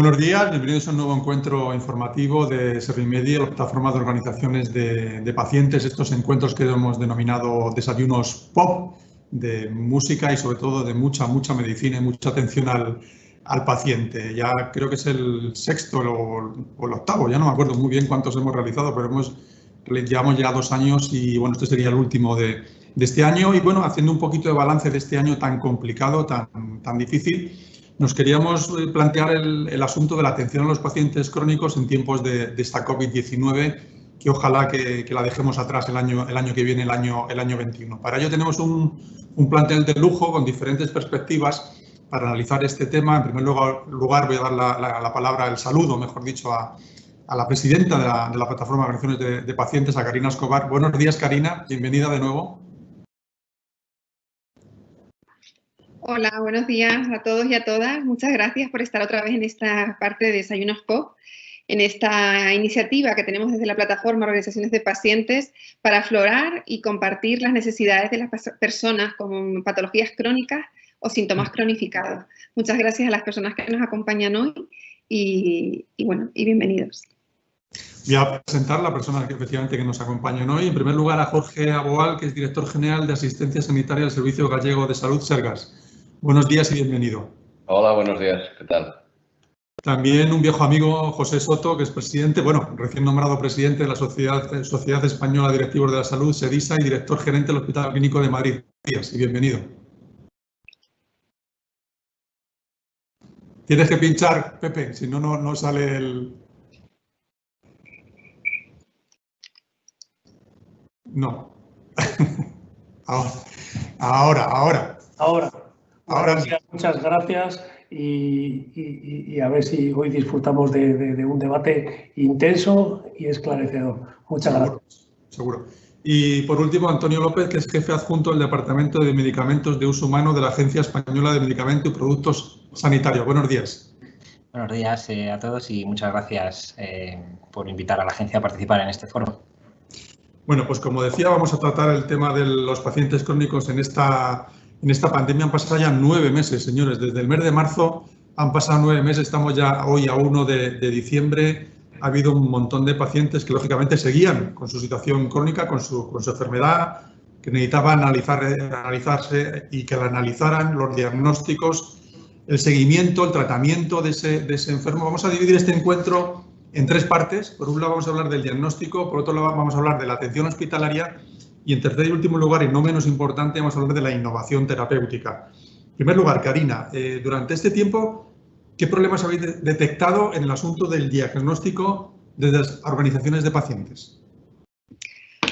Buenos días, bienvenidos a un nuevo encuentro informativo de Servimedia, la plataforma de organizaciones de pacientes. Estos encuentros que hemos denominado desayunos pop, de música y sobre todo de mucha medicina y mucha atención al paciente. Ya creo que es el sexto o el octavo, ya no me acuerdo muy bien cuántos hemos realizado, pero llevamos ya 2 años y bueno, este sería el último de este año. Y bueno, haciendo un poquito de balance de este año tan complicado, tan difícil, nos queríamos plantear el asunto de la atención a los pacientes crónicos en tiempos de esta COVID-19, que ojalá que la dejemos atrás el año que viene, el año 21. Para ello tenemos un plantel de lujo con diferentes perspectivas para analizar este tema. En primer lugar voy a dar la palabra, el saludo, mejor dicho, a la presidenta de la plataforma de organizaciones de pacientes, a Karina Escobar. Buenos días, Karina, bienvenida de nuevo. Hola, buenos días a todos y a todas. Muchas gracias por estar otra vez en esta parte de Desayunos Pop, en esta iniciativa que tenemos desde la plataforma Organizaciones de Pacientes para aflorar y compartir las necesidades de las personas con patologías crónicas o síntomas cronificados. Muchas gracias a las personas que nos acompañan hoy y bienvenidos. Voy a presentar a la persona que efectivamente nos acompañan hoy. En primer lugar, a Jorge Aboal, que es director general de Asistencia Sanitaria del Servicio Gallego de Salud, Sergas. Buenos días y bienvenido. Hola, buenos días. ¿Qué tal? También un viejo amigo, José Soto, que es presidente, recién nombrado presidente de la Sociedad Española de Directivos de la Salud, SEDISA, y director gerente del Hospital Clínico de Madrid. Buenos días y bienvenido. Tienes que pinchar, Pepe, si no, no sale el... No. Ahora. Muchas gracias y a ver si hoy disfrutamos de un debate intenso y esclarecedor. Muchas gracias. Seguro. Y por último, Antonio López, que es jefe adjunto del Departamento de Medicamentos de Uso Humano de la Agencia Española de Medicamentos y Productos Sanitarios. Buenos días. Buenos días a todos y muchas gracias por invitar a la agencia a participar en este foro. Bueno, pues como decía, vamos a tratar el tema de los pacientes crónicos en esta pandemia. Han pasado ya 9 meses, señores. Desde el mes de marzo han pasado 9 meses. Estamos ya hoy a 1 de diciembre. Ha habido un montón de pacientes que, lógicamente, seguían con su situación crónica, con su enfermedad, que necesitaban analizarse y que la analizaran, los diagnósticos, el seguimiento, el tratamiento de ese enfermo. Vamos a dividir este encuentro en 3 partes. Por un lado vamos a hablar del diagnóstico, por otro lado vamos a hablar de la atención hospitalaria y en tercer y último lugar, y no menos importante, vamos a hablar de la innovación terapéutica. En primer lugar, Karina, durante este tiempo, ¿qué problemas habéis detectado en el asunto del diagnóstico desde las organizaciones de pacientes?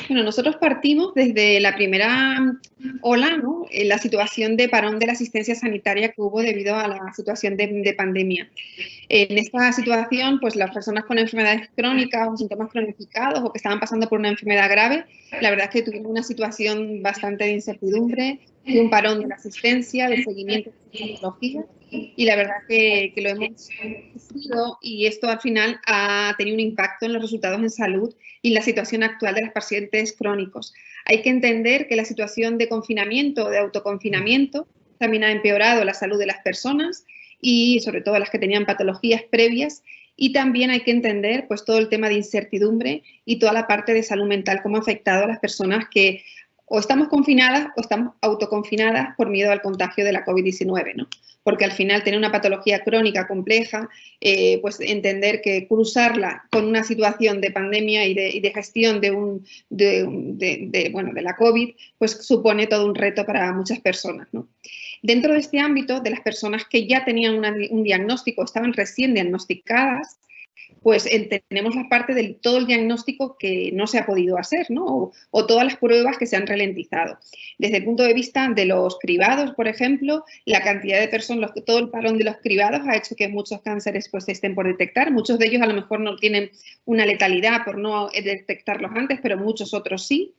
Bueno, nosotros partimos desde la primera ola, ¿no? La situación de parón de la asistencia sanitaria que hubo debido a la situación de pandemia. En esta situación, pues las personas con enfermedades crónicas o síntomas cronificados o que estaban pasando por una enfermedad grave, la verdad es que tuvimos una situación bastante de incertidumbre, de un parón de la asistencia, de seguimiento de tecnología, y la verdad que lo hemos sufrido y esto al final ha tenido un impacto en los resultados en salud y la situación actual de los pacientes crónicos. Hay que entender que la situación de confinamiento o de autoconfinamiento también ha empeorado la salud de las personas y sobre todo las que tenían patologías previas, y también hay que entender pues todo el tema de incertidumbre y toda la parte de salud mental, cómo ha afectado a las personas que o estamos confinadas o estamos autoconfinadas por miedo al contagio de la COVID-19, ¿no? Porque al final tener una patología crónica compleja, pues entender que cruzarla con una situación de pandemia y de gestión de la COVID, pues supone todo un reto para muchas personas, ¿no? Dentro de este ámbito, de las personas que ya tenían un diagnóstico, estaban recién diagnosticadas, pues tenemos la parte de todo el diagnóstico que no se ha podido hacer, ¿no? O todas las pruebas que se han ralentizado. Desde el punto de vista de los cribados, por ejemplo, la cantidad de personas, todo el parón de los cribados ha hecho que muchos cánceres pues estén por detectar. Muchos de ellos a lo mejor no tienen una letalidad por no detectarlos antes, pero muchos otros sí.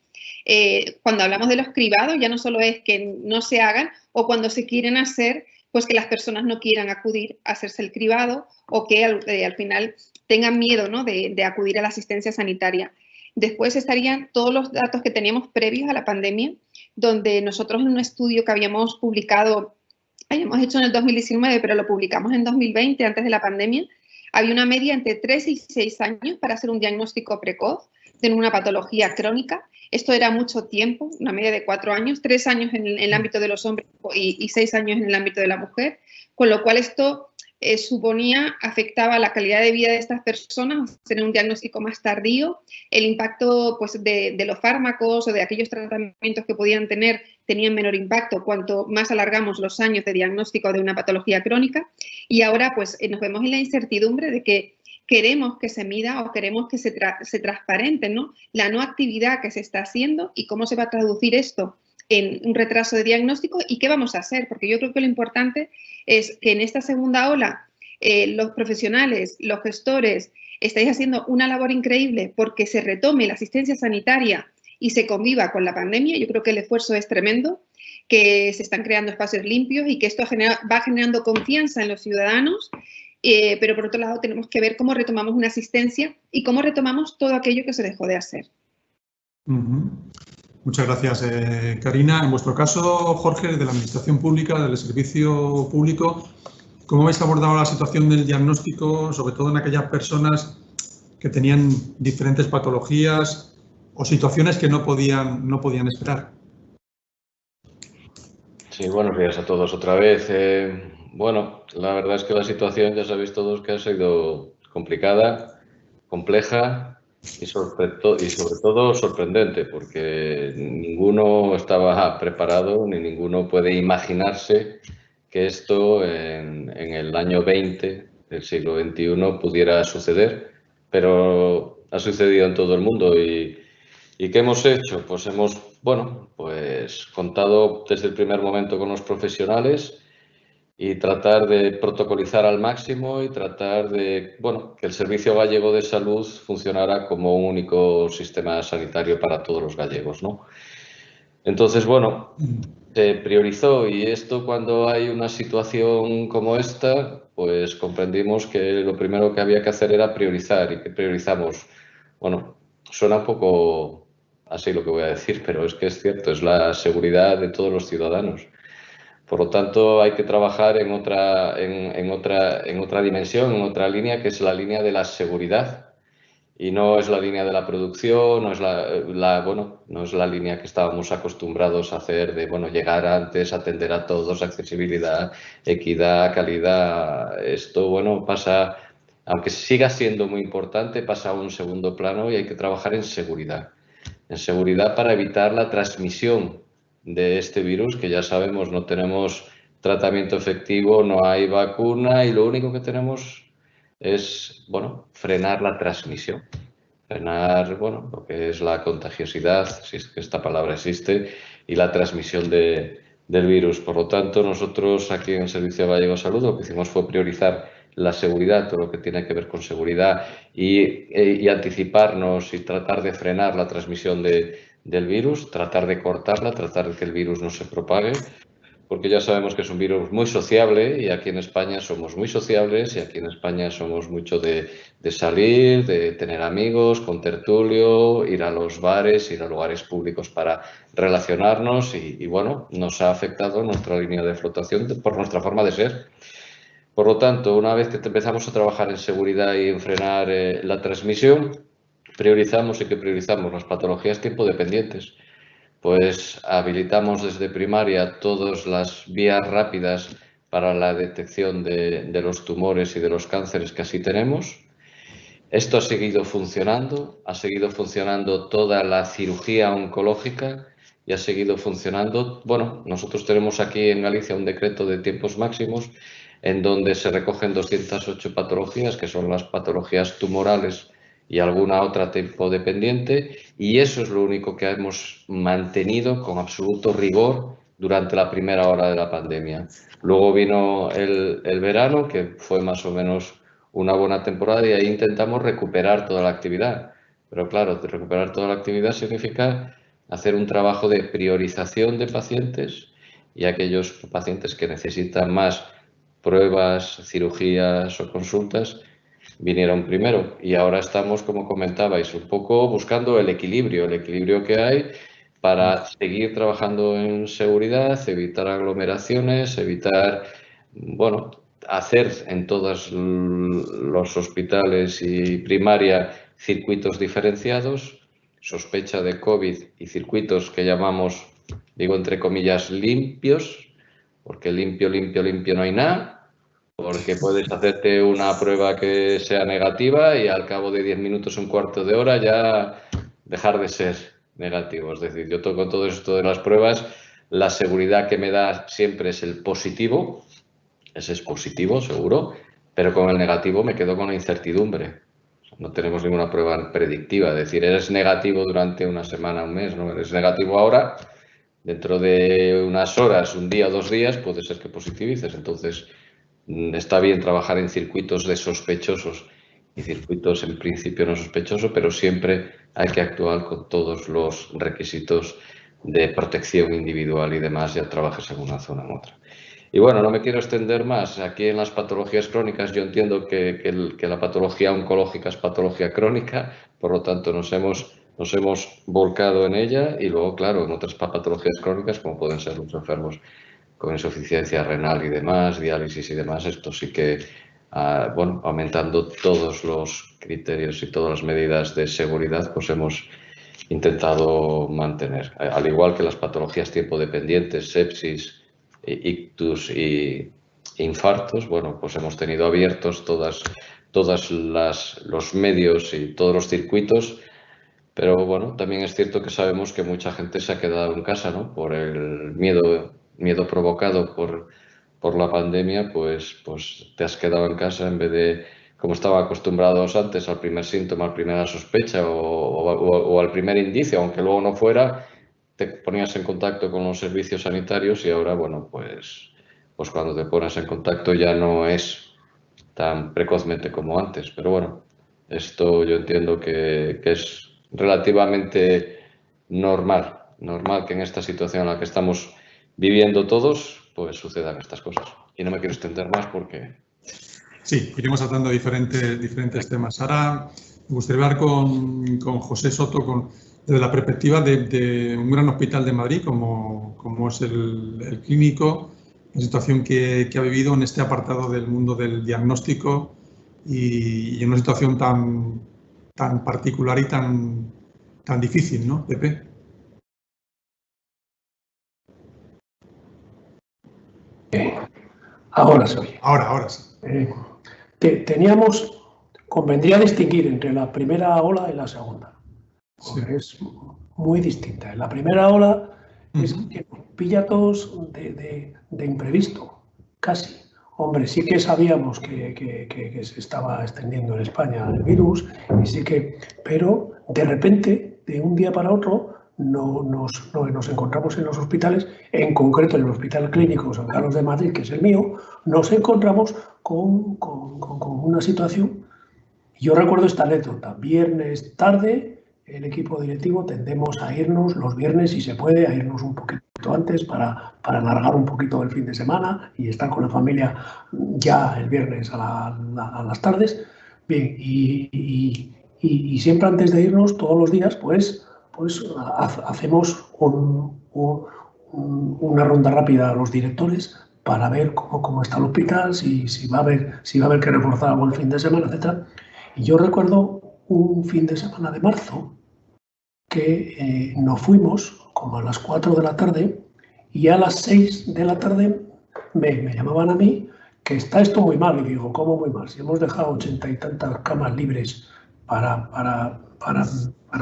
Cuando hablamos de los cribados, ya no solo es que no se hagan o cuando se quieren hacer, pues que las personas no quieran acudir a hacerse el cribado o que al final tengan miedo, ¿no? de acudir a la asistencia sanitaria. Después estarían todos los datos que teníamos previos a la pandemia, donde nosotros en un estudio que habíamos publicado, habíamos hecho en el 2019, pero lo publicamos en 2020, antes de la pandemia, había una media entre 3 y 6 años para hacer un diagnóstico precoz de una patología crónica. Esto era mucho tiempo, una media de 4 años, 3 años en el ámbito de los hombres y 6 años en el ámbito de la mujer, con lo cual esto afectaba la calidad de vida de estas personas, tener un diagnóstico más tardío, el impacto pues, de los fármacos o de aquellos tratamientos que podían tener tenían menor impacto cuanto más alargamos los años de diagnóstico de una patología crónica, y ahora pues nos vemos en la incertidumbre de que queremos que se mida o queremos que se transparente, ¿no?, la no actividad que se está haciendo y cómo se va a traducir esto en un retraso de diagnóstico y qué vamos a hacer, porque yo creo que lo importante es que en esta segunda ola los profesionales, los gestores, estáis haciendo una labor increíble porque se retome la asistencia sanitaria y se conviva con la pandemia. Yo creo que el esfuerzo es tremendo, que se están creando espacios limpios y que esto va generando confianza en los ciudadanos, pero por otro lado tenemos que ver cómo retomamos una asistencia y cómo retomamos todo aquello que se dejó de hacer. Muchas gracias, Karina. En vuestro caso, Jorge, de la Administración Pública, del Servicio Público, ¿cómo habéis abordado la situación del diagnóstico, sobre todo en aquellas personas que tenían diferentes patologías o situaciones que no podían esperar? Sí, buenos días a todos otra vez. Bueno, la verdad es que la situación, ya sabéis todos, que ha sido complicada, compleja y sobre todo sorprendente, porque ninguno estaba preparado ni ninguno puede imaginarse que esto en el año 20 del siglo XXI pudiera suceder, pero ha sucedido en todo el mundo. ¿Y qué hemos hecho? Pues hemos, bueno, pues contado desde el primer momento con los profesionales y tratar de protocolizar al máximo y tratar de, bueno, que el Servicio Gallego de Salud funcionara como un único sistema sanitario para todos los gallegos, ¿no? Entonces, bueno, se priorizó, y esto, cuando hay una situación como esta, pues comprendimos que lo primero que había que hacer era priorizar. ¿Y qué priorizamos? Bueno, suena un poco así lo que voy a decir, pero es que es cierto, es la seguridad de todos los ciudadanos. Por lo tanto, hay que trabajar en otra dimensión, en otra línea, que es la línea de la seguridad. Y no es la línea de la producción, no es no es la línea que estábamos acostumbrados a hacer de, bueno, llegar antes, atender a todos, accesibilidad, equidad, calidad. Esto, bueno, pasa, aunque siga siendo muy importante, pasa a un segundo plano y hay que trabajar en seguridad. En seguridad para evitar la transmisión de este virus, que ya sabemos no tenemos tratamiento efectivo, no hay vacuna y lo único que tenemos es, bueno, frenar la transmisión, frenar, bueno, lo que es la contagiosidad, si es que esta palabra existe, y la transmisión del virus. Por lo tanto, nosotros aquí en el Servicio Gallego de Salud lo que hicimos fue priorizar la seguridad, todo lo que tiene que ver con seguridad y anticiparnos y tratar de frenar la transmisión del virus, tratar de cortarla, tratar de que el virus no se propague, porque ya sabemos que es un virus muy sociable y aquí en España somos muy sociables y aquí en España somos mucho de salir, de tener amigos, con tertulio, ir a los bares, ir a lugares públicos para relacionarnos y bueno, nos ha afectado nuestra línea de flotación por nuestra forma de ser. Por lo tanto, una vez que empezamos a trabajar en seguridad y en frenar la transmisión, priorizamos las patologías tiempo dependientes. Pues habilitamos desde primaria todas las vías rápidas para la detección de los tumores y de los cánceres que así tenemos. Esto ha seguido funcionando toda la cirugía oncológica y ha seguido funcionando. Bueno, nosotros tenemos aquí en Galicia un decreto de tiempos máximos en donde se recogen 208 patologías, que son las patologías tumorales y alguna otra tiempo dependiente, y eso es lo único que hemos mantenido con absoluto rigor durante la primera hora de la pandemia. Luego vino el verano, que fue más o menos una buena temporada, y ahí intentamos recuperar toda la actividad. Pero claro, recuperar toda la actividad significa hacer un trabajo de priorización de pacientes, y aquellos pacientes que necesitan más pruebas, cirugías o consultas vinieron primero. Y ahora estamos, como comentabais, un poco buscando el equilibrio que hay para seguir trabajando en seguridad, evitar aglomeraciones, evitar, bueno, hacer en todos los hospitales y primaria circuitos diferenciados, sospecha de COVID y circuitos que llamamos, digo entre comillas, limpios, porque limpio no hay nada, porque puedes hacerte una prueba que sea negativa y al cabo de 10 minutos, un cuarto de hora ya dejar de ser negativo. Es decir, yo con todo esto de las pruebas, la seguridad que me da siempre es el positivo. Ese es positivo, seguro, pero con el negativo me quedo con la incertidumbre. No tenemos ninguna prueba predictiva. Es decir, eres negativo durante una semana, un mes, no eres negativo ahora, dentro de unas horas, un día o 2 días, puede ser que positivices. Entonces, está bien trabajar en circuitos de sospechosos y circuitos en principio no sospechosos, pero siempre hay que actuar con todos los requisitos de protección individual y demás, ya trabajes en una zona o en otra. Y bueno, no me quiero extender más. Aquí en las patologías crónicas yo entiendo que la patología oncológica es patología crónica, por lo tanto nos hemos volcado en ella y luego, claro, en otras patologías crónicas como pueden ser los enfermos con insuficiencia renal y demás, diálisis y demás, esto sí que, bueno, aumentando todos los criterios y todas las medidas de seguridad, pues hemos intentado mantener. Al igual que las patologías tiempo dependientes, sepsis, ictus y infartos, bueno, pues hemos tenido abiertos todos los medios y todos los circuitos, pero bueno, también es cierto que sabemos que mucha gente se ha quedado en casa, ¿no? Por el miedo provocado por la pandemia, pues te has quedado en casa en vez de, como estaban acostumbrados antes, al primer síntoma, a la primera sospecha o al primer indicio, aunque luego no fuera, te ponías en contacto con los servicios sanitarios y ahora, bueno, pues cuando te pones en contacto ya no es tan precozmente como antes. Pero bueno, esto yo entiendo que es relativamente normal que en esta situación en la que estamos viviendo todos, pues sucedan estas cosas. Y no me quiero extender más porque... Sí, iremos tratando diferentes temas. Ahora me gustaría hablar con José Soto desde la perspectiva de un gran hospital de Madrid como es el Clínico, la situación que ha vivido en este apartado del mundo del diagnóstico y en una situación tan particular y tan difícil, ¿no, Pepe? Ahora se oye. Ahora sí. Convendría distinguir entre la primera ola y la segunda. Sí. Es muy distinta. En la primera ola es que nos pilla a todos de imprevisto, casi. Hombre, sí que sabíamos que se estaba extendiendo en España el virus, pero de repente, de un día para otro, nos encontramos en los hospitales, en concreto en el Hospital Clínico San Carlos de Madrid, que es el mío, nos encontramos con una situación. Yo recuerdo esta anécdota. Viernes tarde, el equipo directivo tendemos a irnos los viernes, si se puede, a irnos un poquito antes para alargar un poquito el fin de semana y estar con la familia ya el viernes a las tardes. Bien, y siempre antes de irnos, todos los días, pues hacemos una ronda rápida a los directores para ver cómo está el hospital, si va a haber que reforzar algo el fin de semana, etc. Y yo recuerdo un fin de semana de marzo que nos fuimos como a las 4 de la tarde y a las 6 de la tarde me llamaban a mí que está esto muy mal. Y digo, ¿cómo muy mal? Si hemos dejado 80 y tantas camas libres para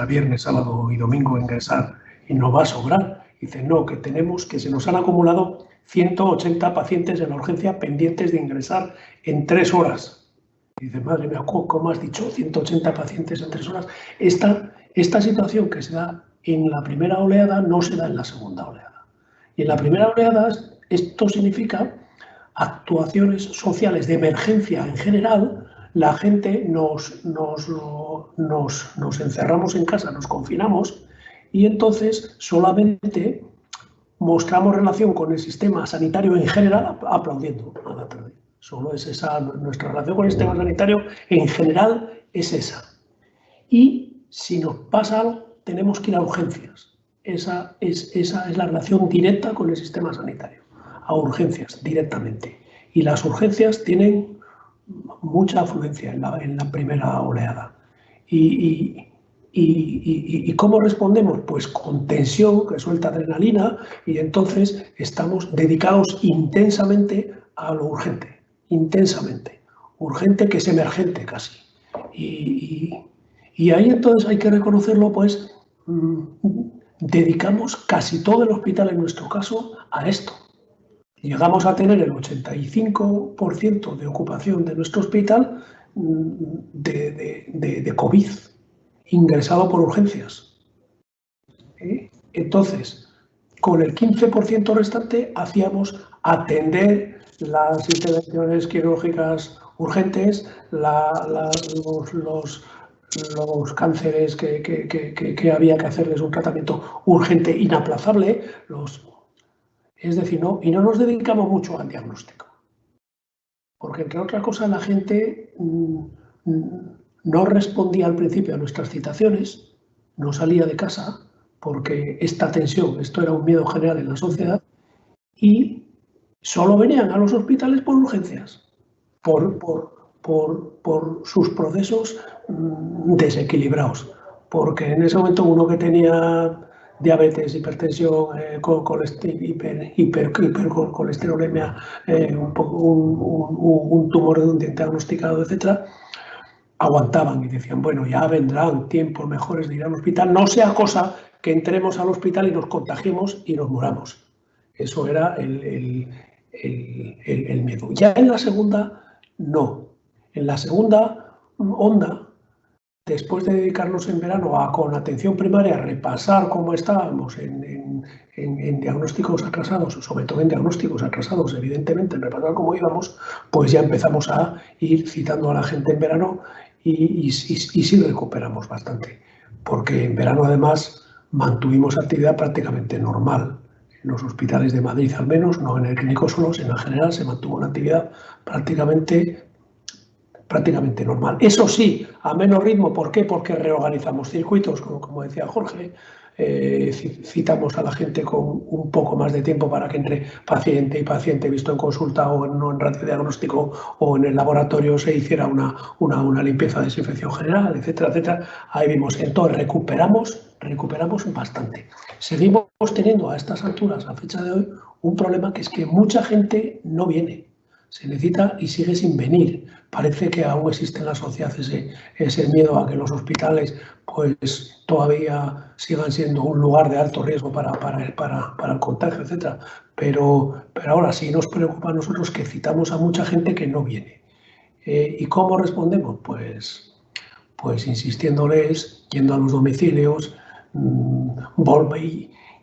viernes, sábado y domingo ingresar y no va a sobrar. Dice, no, que se nos han acumulado 180 pacientes en la urgencia pendientes de ingresar en 3 horas. Y dice, madre mía, ¿cómo has dicho? 180 pacientes en 3 horas. Esta situación que se da en la primera oleada no se da en la segunda oleada. Y en la primera oleada esto significa actuaciones sociales de emergencia en general. La gente nos encerramos en casa, nos confinamos y entonces solamente mostramos relación con el sistema sanitario en general aplaudiendo a la tarde. Solo es esa, nuestra relación con el sistema sanitario en general es esa. Y si nos pasa algo, tenemos que ir a urgencias. Esa es la relación directa con el sistema sanitario, a urgencias directamente. y las urgencias tienen mucha afluencia en la primera oleada. ¿Y cómo respondemos? Pues con tensión, que suelta adrenalina, y entonces estamos dedicados intensamente a lo urgente, intensamente. Urgente que es emergente casi. Y ahí entonces hay que reconocerlo, pues dedicamos casi todo el hospital, en nuestro caso, a esto. Llegamos a tener el 85% de ocupación de nuestro hospital de COVID, ingresado por urgencias. Entonces, con el 15% restante hacíamos atender las intervenciones quirúrgicas urgentes, los cánceres que había que hacerles un tratamiento urgente, inaplazable, es decir, no nos dedicamos mucho al diagnóstico. Porque, entre otras cosas, la gente no respondía al principio a nuestras citaciones, no salía de casa, porque esta tensión, esto era un miedo general en la sociedad, y solo venían a los hospitales por urgencias, por sus procesos desequilibrados. Porque en ese momento uno que tenía diabetes, hipertensión, hipercolesterolemia, un tumor de un diente diagnosticado, etcétera, aguantaban y decían, bueno, ya vendrán tiempos mejores de ir al hospital, no sea cosa que entremos al hospital y nos contagiemos y nos muramos. Eso era el miedo. Ya en la segunda, no. En la segunda onda, después de dedicarnos en verano con atención primaria a repasar cómo estábamos en diagnósticos atrasados, sobre todo en diagnósticos atrasados, evidentemente, en repasar cómo íbamos, pues ya empezamos a ir citando a la gente en verano y sí recuperamos bastante. Porque en verano, además, mantuvimos actividad prácticamente normal. En los hospitales de Madrid, al menos, no en el clínico solo, sino en general, se mantuvo una actividad prácticamente normal. Eso sí, a menos ritmo. ¿Por qué? Porque reorganizamos circuitos, como decía Jorge, citamos a la gente con un poco más de tiempo para que entre paciente y paciente visto en consulta o en radiodiagnóstico o en el laboratorio se hiciera una limpieza de desinfección general, etcétera, etcétera. Ahí vimos. Entonces recuperamos bastante. Seguimos teniendo a estas alturas, a fecha de hoy, un problema que es que mucha gente no viene. Se necesita y sigue sin venir. Parece que aún existe en la sociedad ese miedo a que los hospitales pues todavía sigan siendo un lugar de alto riesgo para el contagio, etc. Pero ahora sí nos preocupa a nosotros que citamos a mucha gente que no viene. ¿Y cómo respondemos? Pues insistiéndoles, yendo a los domicilios,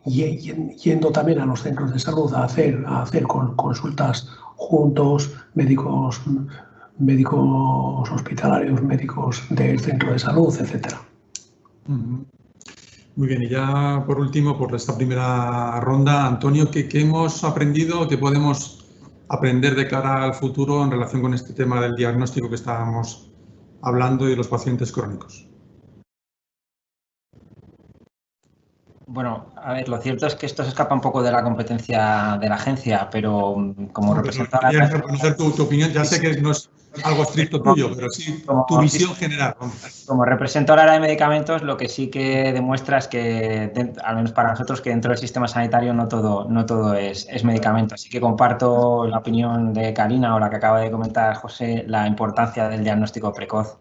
yendo también a los centros de salud a hacer consultas juntos, médicos hospitalarios, médicos del centro de salud, etc. Muy bien, y ya por último, por esta primera ronda, Antonio, ¿qué hemos aprendido, qué podemos aprender de cara al futuro en relación con este tema del diagnóstico que estábamos hablando y de los pacientes crónicos? Bueno, a ver, lo cierto es que esto se escapa un poco de la competencia de la agencia, pero como representante... Quería conocer tu opinión, ya sé que no es algo estricto tuyo, pero sí tu visión general. Como represento al área de medicamentos, lo que sí que demuestra es que, al menos para nosotros, que dentro del sistema sanitario no todo es medicamento. Así que comparto la opinión de Karina o la que acaba de comentar José, la importancia del diagnóstico precoz.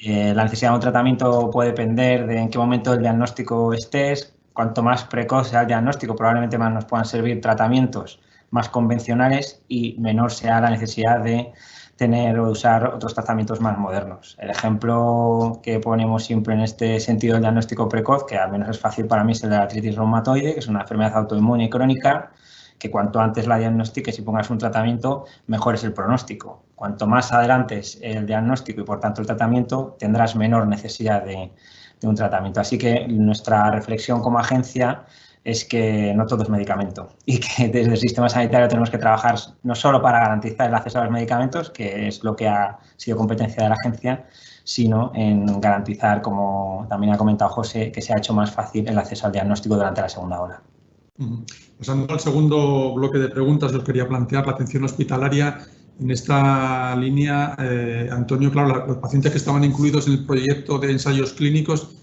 La necesidad de un tratamiento puede depender de en qué momento del diagnóstico estés. Cuanto más precoz sea el diagnóstico, probablemente más nos puedan servir tratamientos más convencionales y menor sea la necesidad de tener o usar otros tratamientos más modernos. El ejemplo que ponemos siempre en este sentido del diagnóstico precoz, que al menos es fácil para mí, es el de la artritis reumatoide, que es una enfermedad autoinmune y crónica, que cuanto antes la diagnostiques y pongas un tratamiento, mejor es el pronóstico. Cuanto más adelantes el diagnóstico y, por tanto, el tratamiento, tendrás menor necesidad de un tratamiento. Así que nuestra reflexión como agencia es que no todo es medicamento y que desde el sistema sanitario tenemos que trabajar no solo para garantizar el acceso a los medicamentos, que es lo que ha sido competencia de la agencia, sino en garantizar, como también ha comentado José, que se ha hecho más fácil el acceso al diagnóstico durante la segunda ola. Pasando al segundo bloque de preguntas, os quería plantear la atención hospitalaria. En esta línea, Antonio, claro, los pacientes que estaban incluidos en el proyecto de ensayos clínicos,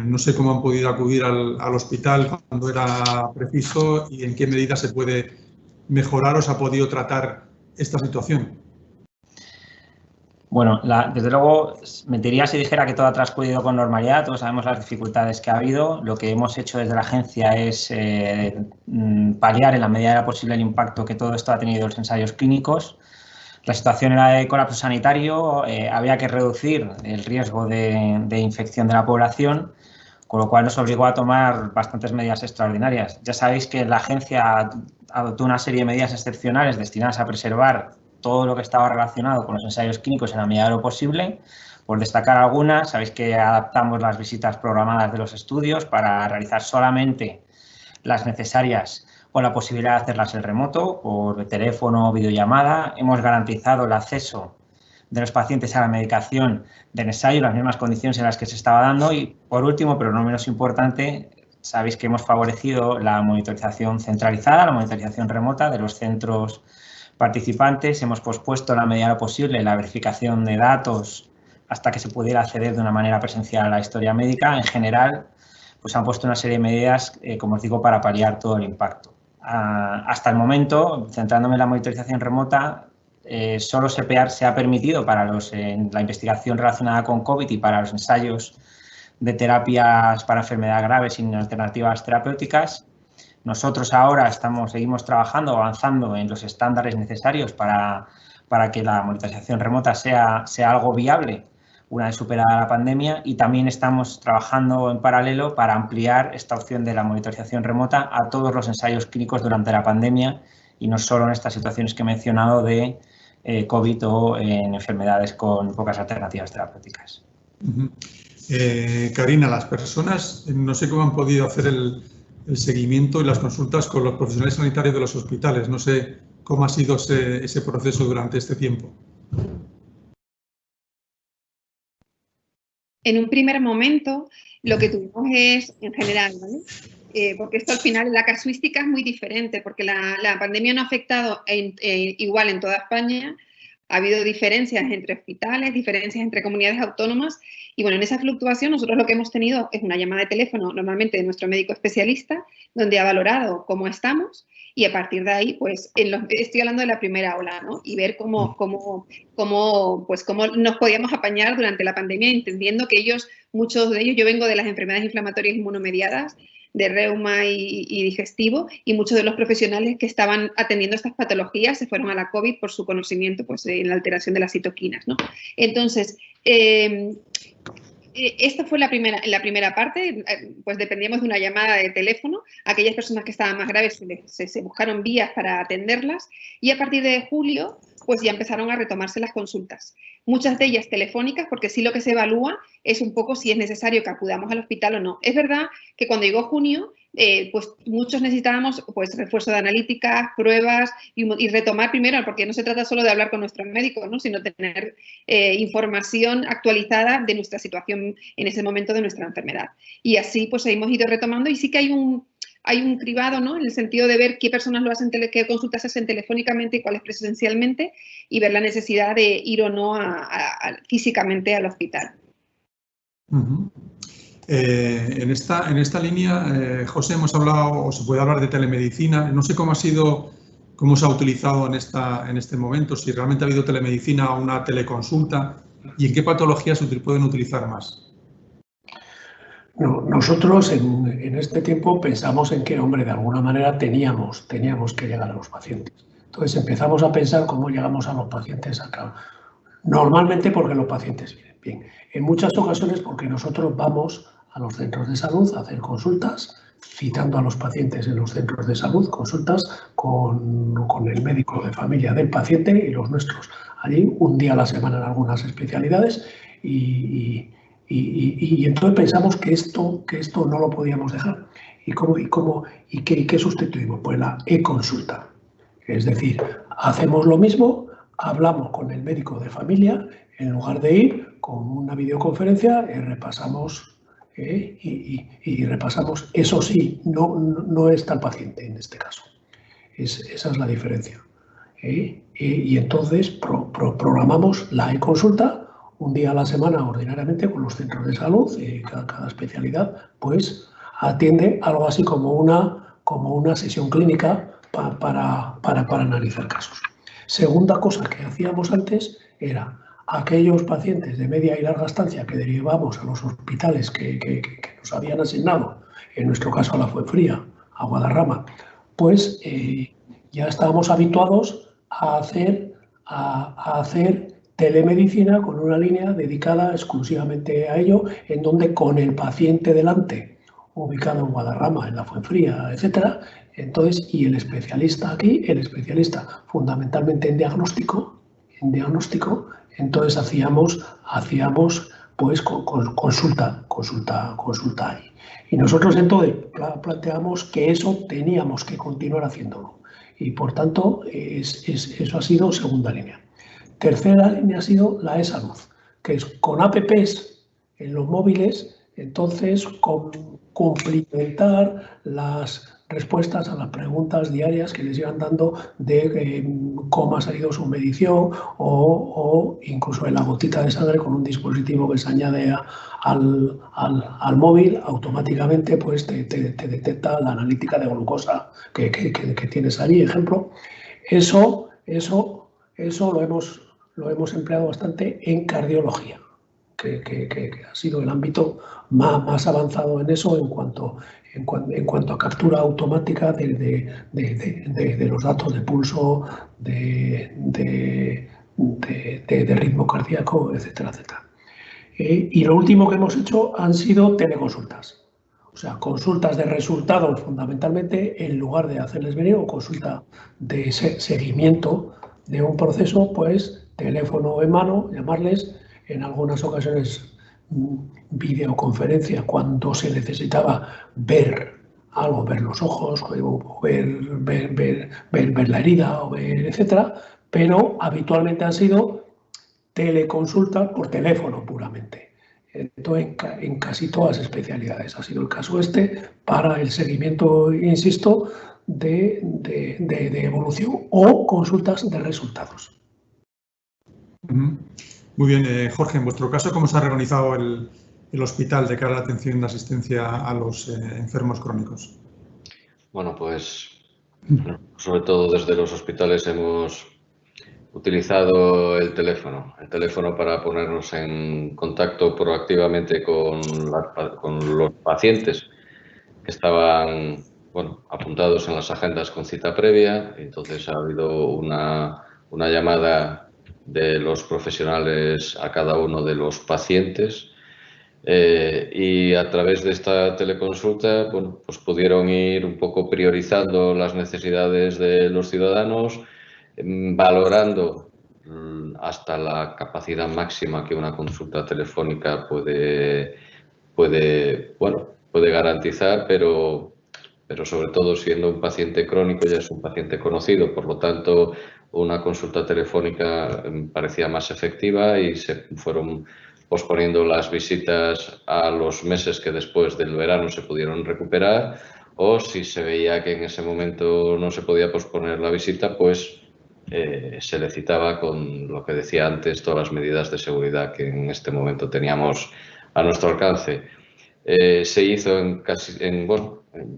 no sé cómo han podido acudir al hospital cuando era preciso y en qué medida se puede mejorar o se ha podido tratar esta situación. Bueno, desde luego mentiría si dijera que todo ha transcurrido con normalidad. Todos sabemos las dificultades que ha habido. Lo que hemos hecho desde la agencia es paliar en la medida de lo posible el impacto que todo esto ha tenido en los ensayos clínicos. La situación era de colapso sanitario, había que reducir el riesgo de infección de la población, con lo cual nos obligó a tomar bastantes medidas extraordinarias. Ya sabéis que la agencia adoptó una serie de medidas excepcionales destinadas a preservar todo lo que estaba relacionado con los ensayos clínicos en la medida de lo posible. Por destacar algunas, sabéis que adaptamos las visitas programadas de los estudios para realizar solamente las necesarias con la posibilidad de hacerlas en remoto, por teléfono o videollamada. Hemos garantizado el acceso de los pacientes a la medicación del ensayo en las mismas condiciones en las que se estaba dando. Y, por último, pero no menos importante, sabéis que hemos favorecido la monitorización centralizada, la monitorización remota de los centros participantes. Hemos pospuesto en la medida de lo posible la verificación de datos hasta que se pudiera acceder de una manera presencial a la historia médica. En general, pues han puesto una serie de medidas, como os digo, para paliar todo el impacto. Hasta el momento, centrándome en la monitorización remota, solo se ha permitido para la investigación relacionada con COVID y para los ensayos de terapias para enfermedades graves sin alternativas terapéuticas. Nosotros ahora seguimos trabajando, avanzando en los estándares necesarios para que la monitorización remota sea algo viable una vez superada la pandemia, y también estamos trabajando en paralelo para ampliar esta opción de la monitorización remota a todos los ensayos clínicos durante la pandemia y no solo en estas situaciones que he mencionado de COVID o en enfermedades con pocas alternativas terapéuticas. Karina, las personas no sé cómo han podido hacer el seguimiento y las consultas con los profesionales sanitarios de los hospitales. No sé cómo ha sido ese proceso durante este tiempo. En un primer momento, lo que tuvimos es, en general, ¿vale? Porque esto al final, la casuística es muy diferente, porque la pandemia no ha afectado igual en toda España. Ha habido diferencias entre hospitales, diferencias entre comunidades autónomas, y bueno, en esa fluctuación nosotros lo que hemos tenido es una llamada de teléfono, normalmente de nuestro médico especialista, donde ha valorado cómo estamos, y a partir de ahí, pues, estoy hablando de la primera ola, ¿no? Y ver cómo nos podíamos apañar durante la pandemia, entendiendo que muchos de ellos, yo vengo de las enfermedades inflamatorias inmunomediadas, de reuma y digestivo, y muchos de los profesionales que estaban atendiendo estas patologías se fueron a la COVID por su conocimiento, pues, en la alteración de las citoquinas, ¿no? Entonces, esta fue la primera parte, pues dependíamos de una llamada de teléfono. Aquellas personas que estaban más graves se buscaron vías para atenderlas, y a partir de julio pues ya empezaron a retomarse las consultas. Muchas de ellas telefónicas, porque sí lo que se evalúa es un poco si es necesario que acudamos al hospital o no. Es verdad que cuando llegó junio, pues muchos necesitábamos pues refuerzo de analíticas, pruebas y retomar primero, porque no se trata solo de hablar con nuestro médico, ¿no? Sino tener información actualizada de nuestra situación en ese momento de nuestra enfermedad. Y así pues hemos ido retomando, y sí que hay un cribado, ¿no? En el sentido de ver qué personas lo hacen, qué consultas se hacen telefónicamente y cuáles presencialmente, y ver la necesidad de ir o no físicamente al hospital. En esta línea, José, hemos hablado, o se puede hablar de telemedicina. No sé cómo se ha utilizado en este momento, si realmente ha habido telemedicina o una teleconsulta, y en qué patologías se pueden utilizar más. No, nosotros en este tiempo pensamos en que, hombre, de alguna manera teníamos que llegar a los pacientes. Entonces empezamos a pensar cómo llegamos a los pacientes acá. Normalmente porque los pacientes vienen bien. En muchas ocasiones porque nosotros vamos a los centros de salud a hacer consultas, citando a los pacientes en los centros de salud, consultas con el médico de familia del paciente y los nuestros. Allí un día a la semana en algunas especialidades, y entonces pensamos que esto no lo podíamos dejar. ¿Y qué sustituimos? Pues la e-consulta. Es decir, hacemos lo mismo, hablamos con el médico de familia, en lugar de ir con una videoconferencia, repasamos y repasamos. Eso sí, no está el paciente en este caso. Esa es la diferencia. Y entonces programamos la e-consulta un día a la semana ordinariamente con los centros de salud. Cada especialidad pues atiende algo así como una sesión clínica para analizar casos. Segunda cosa que hacíamos antes era aquellos pacientes de media y larga estancia que derivamos a los hospitales que nos habían asignado, en nuestro caso a la Fuenfría, a Guadarrama, pues ya estábamos habituados a hacer telemedicina con una línea dedicada exclusivamente a ello, en donde con el paciente delante, ubicado en Guadarrama, en la Fuenfría, etcétera, entonces, y el especialista aquí, el especialista fundamentalmente en diagnóstico, entonces hacíamos pues consulta ahí. Y nosotros entonces planteamos que eso teníamos que continuar haciéndolo. Y por tanto, eso ha sido segunda línea. Tercera línea ha sido la e-salud, que es con apps en los móviles, entonces complementar las respuestas a las preguntas diarias que les iban dando de cómo ha salido su medición o incluso en la gotita de sangre con un dispositivo que se añade al móvil, automáticamente pues te detecta la analítica de glucosa que tienes allí, ejemplo. Eso lo hemos empleado bastante en cardiología, que ha sido el ámbito más avanzado en eso en cuanto a captura automática de los datos de pulso, de ritmo cardíaco, etcétera, etcétera. Y lo último que hemos hecho han sido teleconsultas. O sea, consultas de resultados fundamentalmente en lugar de hacerles venir, o consulta de seguimiento de un proceso, pues teléfono en mano, llamarles, en algunas ocasiones videoconferencia cuando se necesitaba ver algo, ver los ojos, o ver la herida, o ver, etcétera, pero habitualmente han sido teleconsultas por teléfono puramente. Entonces, en casi todas las especialidades ha sido el caso para el seguimiento, insisto, de evolución o consultas de resultados. Muy bien, Jorge, en vuestro caso, ¿cómo se ha reorganizado el hospital de cara a la atención y la asistencia a los enfermos crónicos? Bueno, pues sobre todo desde los hospitales hemos utilizado el teléfono para ponernos en contacto proactivamente con los pacientes que estaban apuntados en las agendas con cita previa. Entonces ha habido una llamada de los profesionales a cada uno de los pacientes y a través de esta teleconsulta pues pudieron ir un poco priorizando las necesidades de los ciudadanos, valorando hasta la capacidad máxima que una consulta telefónica puede garantizar, pero sobre todo siendo un paciente crónico ya es un paciente conocido, por lo tanto una consulta telefónica parecía más efectiva y se fueron posponiendo las visitas a los meses que después del verano se pudieron recuperar, o si se veía que en ese momento no se podía posponer la visita, pues se le citaba con lo que decía antes, todas las medidas de seguridad que en este momento teníamos a nuestro alcance. Se hizo en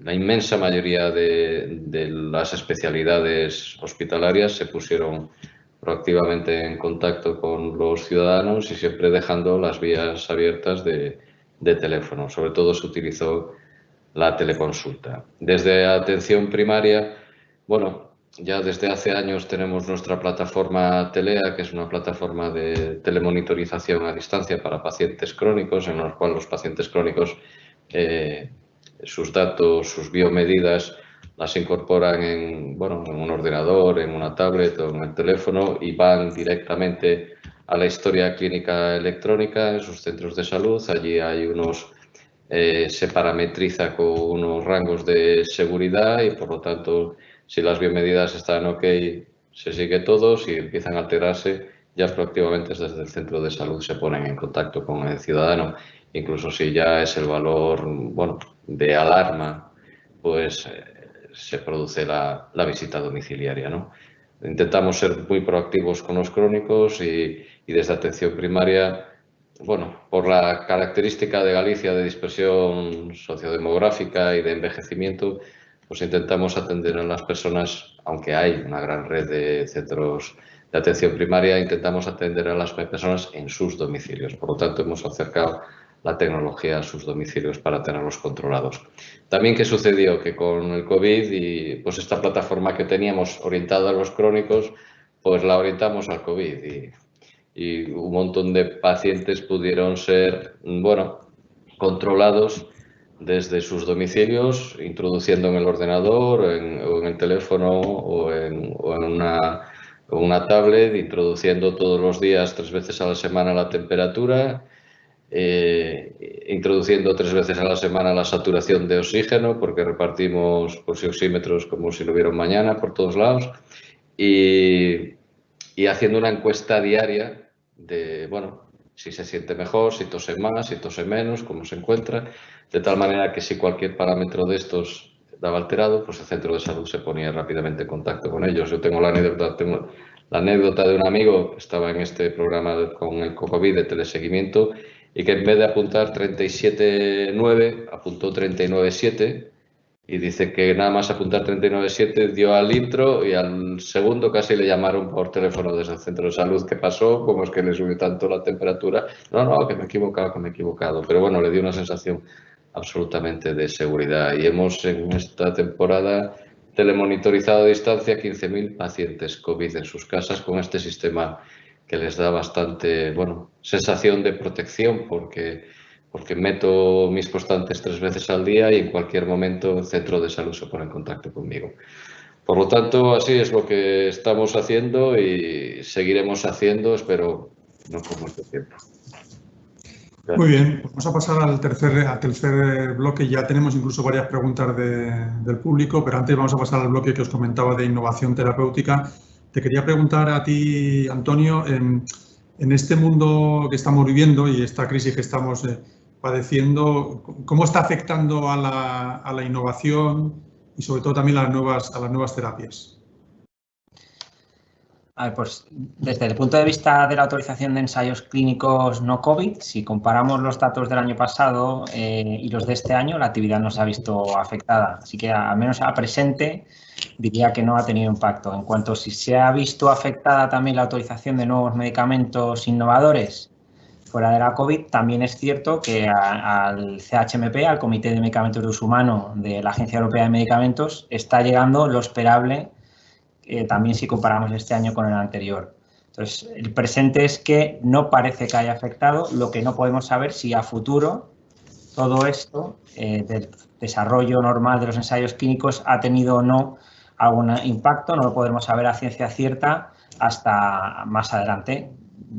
la inmensa mayoría de las especialidades hospitalarias, se pusieron proactivamente en contacto con los ciudadanos y siempre dejando las vías abiertas de teléfono. Sobre todo se utilizó la teleconsulta. Desde atención primaria, ya desde hace años tenemos nuestra plataforma Telea, que es una plataforma de telemonitorización a distancia para pacientes crónicos, en la cual los pacientes crónicos sus datos, sus biomedidas, las incorporan en un ordenador, en una tablet o en el teléfono y van directamente a la historia clínica electrónica en sus centros de salud. Allí hay se parametriza con unos rangos de seguridad y, por lo tanto, si las biomedidas están ok, se sigue todo. Si empiezan a alterarse, ya proactivamente desde el centro de salud se ponen en contacto con el ciudadano incluso si ya es el valor, bueno, de alarma, pues se produce la visita domiciliaria, ¿no? Intentamos ser muy proactivos con los crónicos y desde atención primaria, bueno, por la característica de Galicia de dispersión sociodemográfica y de envejecimiento, pues intentamos atender a las personas, aunque hay una gran red de centros de atención primaria, intentamos atender a las personas en sus domicilios. Por lo tanto, hemos acercado la tecnología a sus domicilios para tenerlos controlados. También, ¿qué sucedió? Que con el COVID y pues esta plataforma que teníamos orientada a los crónicos, pues la orientamos al COVID y un montón de pacientes pudieron ser, bueno, controlados desde sus domicilios, introduciendo en el ordenador o en el teléfono o en una tablet, introduciendo todos los días, 3 veces a la semana, la temperatura, introduciendo 3 veces a la semana la saturación de oxígeno, porque repartimos oxímetros como si lo hubiera un mañana por todos lados, y haciendo una encuesta diaria de, bueno, si se siente mejor, si tose más, si tose menos, cómo se encuentra, de tal manera que si cualquier parámetro de estos daba alterado, pues el centro de salud se ponía rápidamente en contacto con ellos. Yo tengo la anécdota de un amigo que estaba en este programa con el COVID de teleseguimiento y que en vez de apuntar 37.9, apuntó 39.7 y dice que nada más apuntar 39.7 dio al intro y al segundo casi le llamaron por teléfono desde el centro de salud. ¿Qué pasó? ¿Cómo es que le subió tanto la temperatura? No, que me he equivocado. Pero bueno, le dio una sensación absolutamente de seguridad y hemos en esta temporada telemonitorizado a distancia 15.000 pacientes COVID en sus casas con este sistema que les da bastante, bueno, sensación de protección porque meto mis constantes 3 veces al día y en cualquier momento el centro de salud se pone en contacto conmigo. Por lo tanto, así es lo que estamos haciendo y seguiremos haciendo, espero no por mucho tiempo. Gracias. Muy bien, pues vamos a pasar al tercer bloque. Ya tenemos incluso varias preguntas del público, pero antes vamos a pasar al bloque que os comentaba de innovación terapéutica. Te quería preguntar a ti, Antonio, en este mundo que estamos viviendo y esta crisis que estamos padeciendo, ¿cómo está afectando a la innovación y sobre todo también a las nuevas terapias? A ver, pues desde el punto de vista de la autorización de ensayos clínicos no COVID, si comparamos los datos del año pasado y los de este año, la actividad no se ha visto afectada. Así que al menos a presente diría que no ha tenido impacto. En cuanto a si se ha visto afectada también la autorización de nuevos medicamentos innovadores fuera de la COVID, también es cierto que al CHMP, al Comité de Medicamentos de Uso Humano de la Agencia Europea de Medicamentos, está llegando lo esperable también si comparamos este año con el anterior. Entonces, el presente es que no parece que haya afectado, lo que no podemos saber si a futuro todo esto del desarrollo normal de los ensayos clínicos ha tenido o no algún impacto, no lo podremos saber a ciencia cierta hasta más adelante.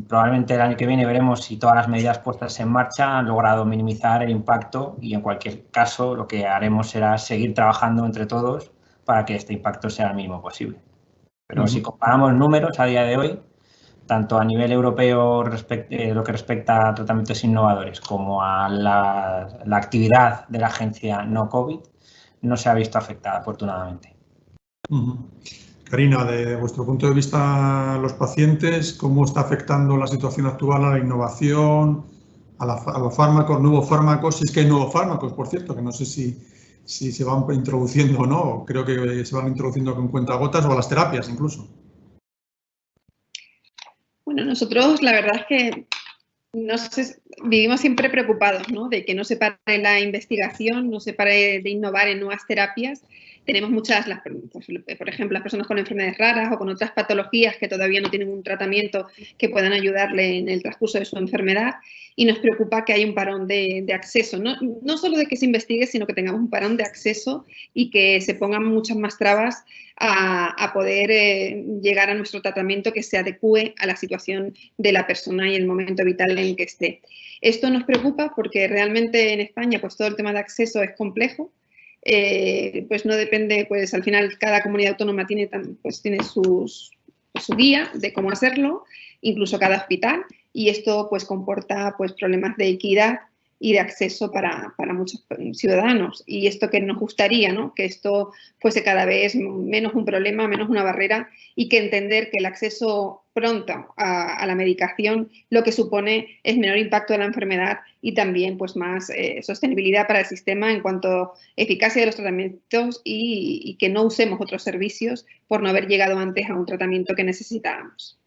Probablemente el año que viene veremos si todas las medidas puestas en marcha han logrado minimizar el impacto y en cualquier caso lo que haremos será seguir trabajando entre todos para que este impacto sea el mínimo posible. Pero si comparamos números a día de hoy, tanto a nivel europeo lo que respecta a tratamientos innovadores como a la actividad de la agencia no COVID, no se ha visto afectada, afortunadamente. Karina, de vuestro punto de vista, los pacientes, ¿cómo está afectando la situación actual a la innovación, a los fármacos, nuevos fármacos? Si es que hay nuevos fármacos, por cierto, que no sé si se van introduciendo o no, creo que se van introduciendo con cuentagotas o a las terapias incluso. Bueno, nosotros la verdad es que vivimos siempre preocupados, ¿no? De que no se pare la investigación, no se pare de innovar en nuevas terapias. Tenemos muchas, por ejemplo, las personas con enfermedades raras o con otras patologías que todavía no tienen un tratamiento que puedan ayudarle en el transcurso de su enfermedad y nos preocupa que haya un parón de acceso, no solo de que se investigue, sino que tengamos un parón de acceso y que se pongan muchas más trabas a poder llegar a nuestro tratamiento que se adecue a la situación de la persona y el momento vital en que esté. Esto nos preocupa porque realmente en España pues todo el tema de acceso es complejo. Pues no depende, pues al final cada comunidad autónoma tiene su guía de cómo hacerlo, incluso cada hospital, y esto pues comporta pues problemas de equidad y de acceso para muchos ciudadanos. Y esto que nos gustaría, ¿no? Que esto fuese cada vez menos un problema, menos una barrera, y que entender que el acceso pronto a la medicación lo que supone es menor impacto de la enfermedad y también pues más sostenibilidad para el sistema en cuanto a eficacia de los tratamientos y que no usemos otros servicios por no haber llegado antes a un tratamiento que necesitábamos.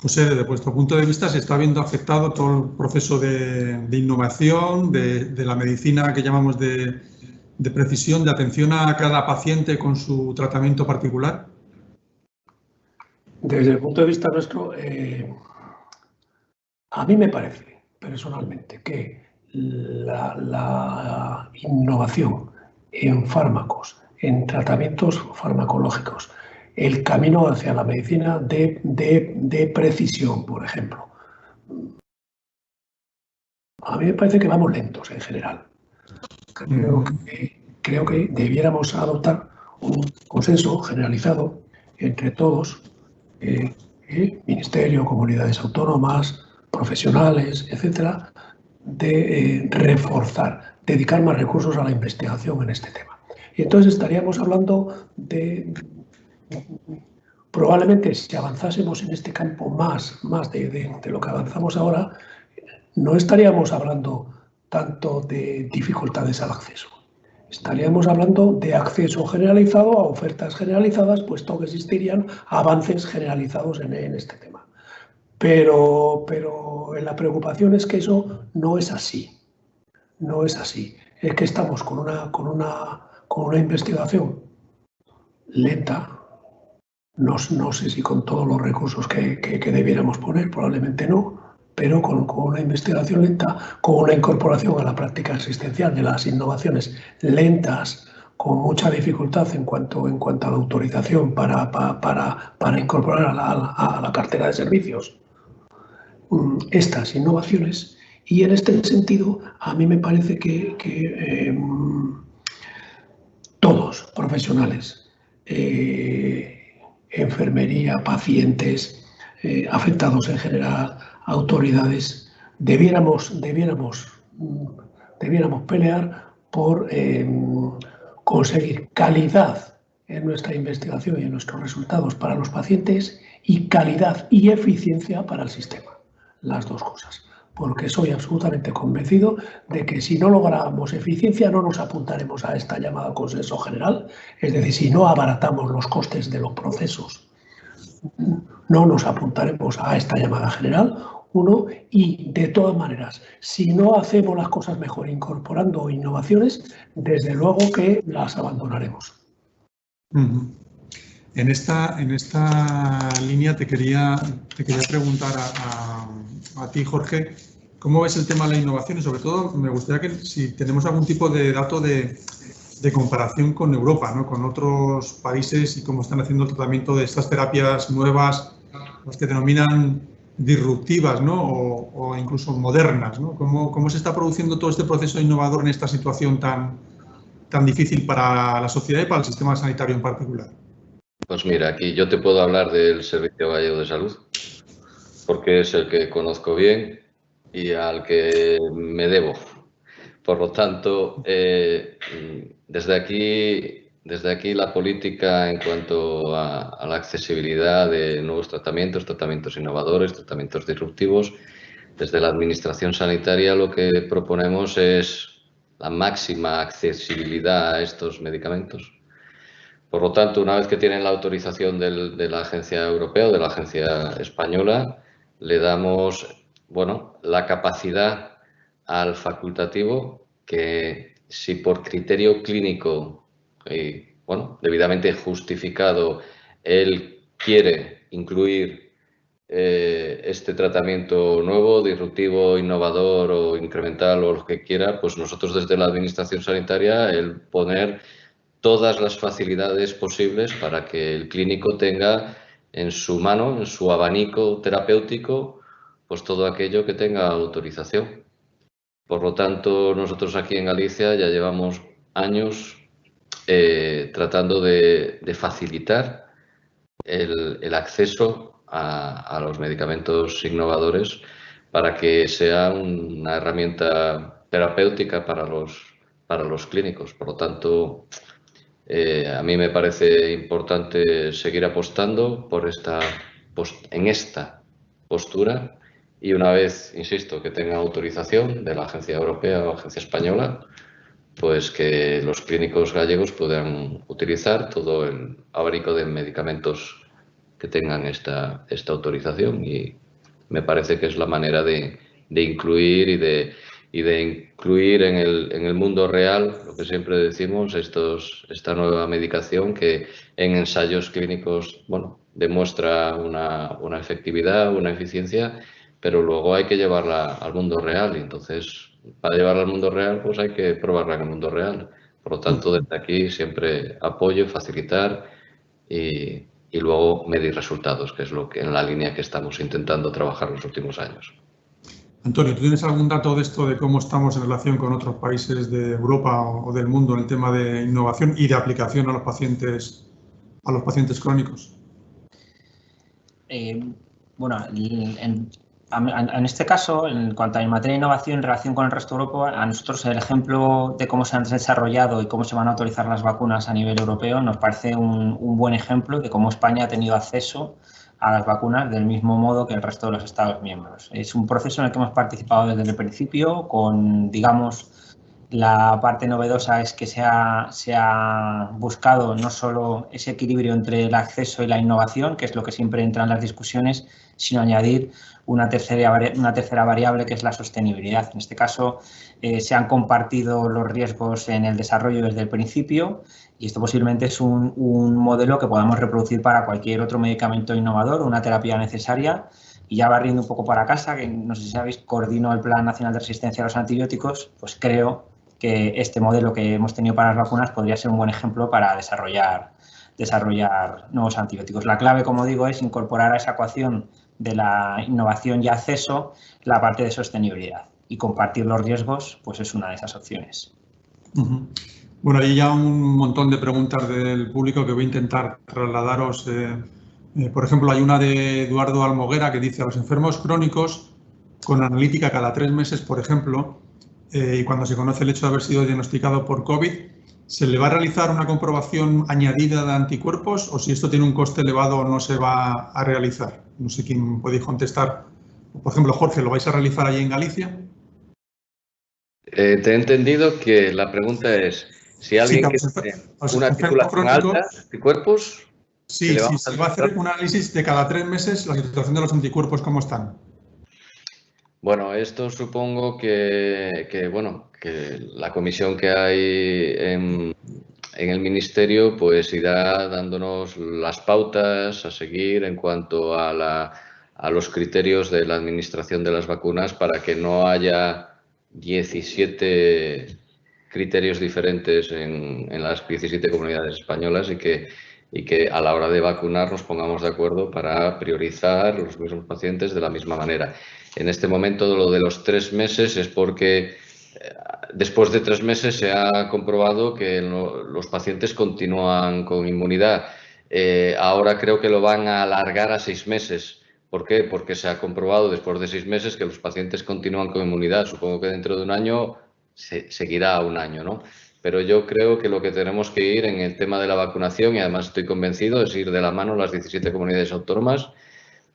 José, desde vuestro punto de vista, ¿se está viendo afectado todo el proceso de innovación, de la medicina que llamamos de precisión, de atención a cada paciente con su tratamiento particular? Desde el punto de vista nuestro, a mí me parece personalmente que la innovación en fármacos, en tratamientos farmacológicos, el camino hacia la medicina de precisión, por ejemplo. A mí me parece que vamos lentos en general. Creo que debiéramos adoptar un consenso generalizado entre todos, ministerio, comunidades autónomas, profesionales, etcétera, de reforzar, dedicar más recursos a la investigación en este tema. Y entonces estaríamos hablando de, probablemente si avanzásemos en este campo más de lo que avanzamos ahora, no estaríamos hablando tanto de dificultades al acceso. Estaríamos hablando de acceso generalizado a ofertas generalizadas, puesto que existirían avances generalizados en este tema. Pero la preocupación es que eso no es así. No es así. Es que estamos con una investigación lenta. No sé si con todos los recursos que debiéramos poner, probablemente no, pero con una investigación lenta, con una incorporación a la práctica asistencial de las innovaciones lentas, con mucha dificultad en cuanto a la autorización para incorporar a la cartera de servicios estas innovaciones. Y en este sentido, a mí me parece que todos, profesionales, enfermería, pacientes, afectados en general, autoridades, debiéramos pelear por conseguir calidad en nuestra investigación y en nuestros resultados para los pacientes y calidad y eficiencia para el sistema. Las dos cosas. Porque soy absolutamente convencido de que si no logramos eficiencia no nos apuntaremos a esta llamada consenso general, es decir, si no abaratamos los costes de los procesos, no nos apuntaremos a esta llamada general, y de todas maneras, si no hacemos las cosas mejor incorporando innovaciones, desde luego que las abandonaremos. En esta línea te quería preguntar a ti, Jorge, ¿cómo ves el tema de la innovación? Y sobre todo, me gustaría que si tenemos algún tipo de dato de comparación con Europa, ¿no? Con otros países y cómo están haciendo el tratamiento de estas terapias nuevas, las que denominan disruptivas, ¿no? o incluso modernas, ¿no? ¿Cómo se está produciendo todo este proceso innovador en esta situación tan difícil para la sociedad y para el sistema sanitario en particular? Pues mira, aquí yo te puedo hablar del Servicio Gallego de Salud, porque es el que conozco bien y al que me debo. Por lo tanto, desde aquí la política en cuanto a la accesibilidad de nuevos tratamientos innovadores, tratamientos disruptivos, desde la Administración Sanitaria lo que proponemos es la máxima accesibilidad a estos medicamentos. Por lo tanto, una vez que tienen la autorización de la Agencia Europea o de la Agencia Española, le damos, bueno, la capacidad al facultativo que, si por criterio clínico, bueno, debidamente justificado, él quiere incluir este tratamiento nuevo, disruptivo, innovador o incremental o lo que quiera, pues nosotros desde la Administración Sanitaria el poner todas las facilidades posibles para que el clínico tenga en su mano, en su abanico terapéutico, pues todo aquello que tenga autorización. Por lo tanto, nosotros aquí en Galicia ya llevamos años tratando de facilitar el acceso a los medicamentos innovadores para que sea una herramienta terapéutica para los clínicos. Por lo tanto, a mí me parece importante seguir apostando en esta postura, y una vez, insisto, que tenga autorización de la Agencia Europea o Agencia Española, pues que los clínicos gallegos puedan utilizar todo el abanico de medicamentos que tengan esta autorización, y me parece que es la manera de incluir y de incluir en el mundo real, lo que siempre decimos, esta nueva medicación que en ensayos clínicos, bueno, demuestra una efectividad, una eficiencia, pero luego hay que llevarla al mundo real, y entonces para llevarla al mundo real pues hay que probarla en el mundo real. Por lo tanto, desde aquí siempre apoyo, facilitar y luego medir resultados, que es en la línea que estamos intentando trabajar los últimos años. Antonio, ¿tú tienes algún dato de esto, de cómo estamos en relación con otros países de Europa o del mundo en el tema de innovación y de aplicación a los pacientes crónicos? Bueno, en este caso, en cuanto a materia de innovación en relación con el resto de Europa, a nosotros el ejemplo de cómo se han desarrollado y cómo se van a autorizar las vacunas a nivel europeo nos parece un buen ejemplo de cómo España ha tenido acceso a las vacunas del mismo modo que el resto de los Estados miembros. Es un proceso en el que hemos participado desde el principio con, digamos, la parte novedosa es que se ha buscado no solo ese equilibrio entre el acceso y la innovación, que es lo que siempre entra en las discusiones, sino añadir una tercera variable, que es la sostenibilidad. En este caso, se han compartido los riesgos en el desarrollo desde el principio, y esto posiblemente es un modelo que podamos reproducir para cualquier otro medicamento innovador o una terapia necesaria. Y ya barriendo un poco para casa, que no sé si sabéis, coordino el Plan Nacional de Resistencia a los Antibióticos, pues creo que este modelo que hemos tenido para las vacunas podría ser un buen ejemplo para desarrollar nuevos antibióticos. La clave, como digo, es incorporar a esa ecuación de la innovación y acceso la parte de sostenibilidad, y compartir los riesgos pues es una de esas opciones. Bueno, hay ya un montón de preguntas del público que voy a intentar trasladaros. Por ejemplo, hay una de Eduardo Almoguera que dice: a los enfermos crónicos con analítica cada 3 meses, por ejemplo, y cuando se conoce el hecho de haber sido diagnosticado por COVID, ¿se le va a realizar una comprobación añadida de anticuerpos, o si esto tiene un coste elevado no se va a realizar? No sé quién podéis contestar. Por ejemplo, Jorge, ¿lo vais a realizar allí en Galicia? Te he entendido que la pregunta es si alguien que tiene una articulación alta, anticuerpos... Sí, se va a hacer un análisis de cada 3 meses, la situación de los anticuerpos, ¿cómo están? Bueno, esto supongo que la comisión que hay en el Ministerio pues irá dándonos las pautas a seguir en cuanto a los criterios de la administración de las vacunas, para que no haya 17 criterios diferentes en las 17 comunidades españolas, y que a la hora de vacunar nos pongamos de acuerdo para priorizar los mismos pacientes de la misma manera. En este momento, lo de los 3 meses es porque después de 3 meses se ha comprobado que los pacientes continúan con inmunidad. Ahora creo que lo van a alargar a 6 meses. ¿Por qué? Porque se ha comprobado después de 6 meses que los pacientes continúan con inmunidad. Supongo que dentro de un año seguirá un año, ¿no? Pero yo creo que lo que tenemos que ir en el tema de la vacunación, y además estoy convencido, es ir de la mano las 17 comunidades autónomas,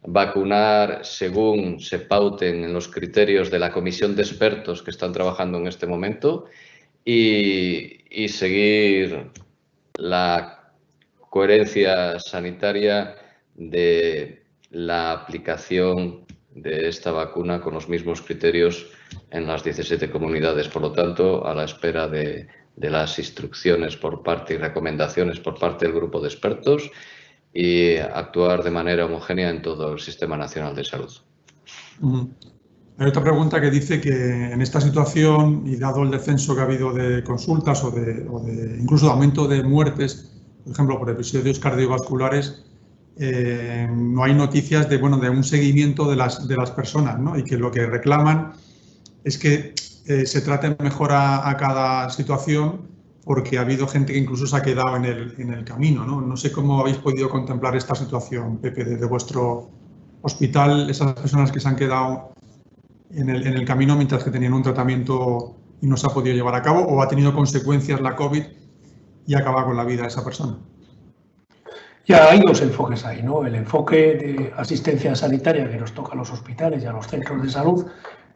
vacunar según se pauten en los criterios de la comisión de expertos que están trabajando en este momento, y seguir la coherencia sanitaria de la aplicación de esta vacuna con los mismos criterios en las 17 comunidades. Por lo tanto, a la espera de las instrucciones por parte y recomendaciones por parte del grupo de expertos, y actuar de manera homogénea en todo el Sistema Nacional de Salud. Hay otra pregunta que dice que en esta situación, y dado el descenso que ha habido de consultas o de incluso de aumento de muertes, por ejemplo, por episodios cardiovasculares, no hay noticias de un seguimiento de las personas, ¿no? Y que lo que reclaman es que se trate mejor a cada situación, porque ha habido gente que incluso se ha quedado en el camino, ¿no? No sé cómo habéis podido contemplar esta situación, Pepe, desde vuestro hospital, esas personas que se han quedado en el camino mientras que tenían un tratamiento y no se ha podido llevar a cabo, o ha tenido consecuencias la COVID y acaba con la vida de esa persona? Ya hay dos enfoques ahí, ¿no? El enfoque de asistencia sanitaria que nos toca a los hospitales y a los centros de salud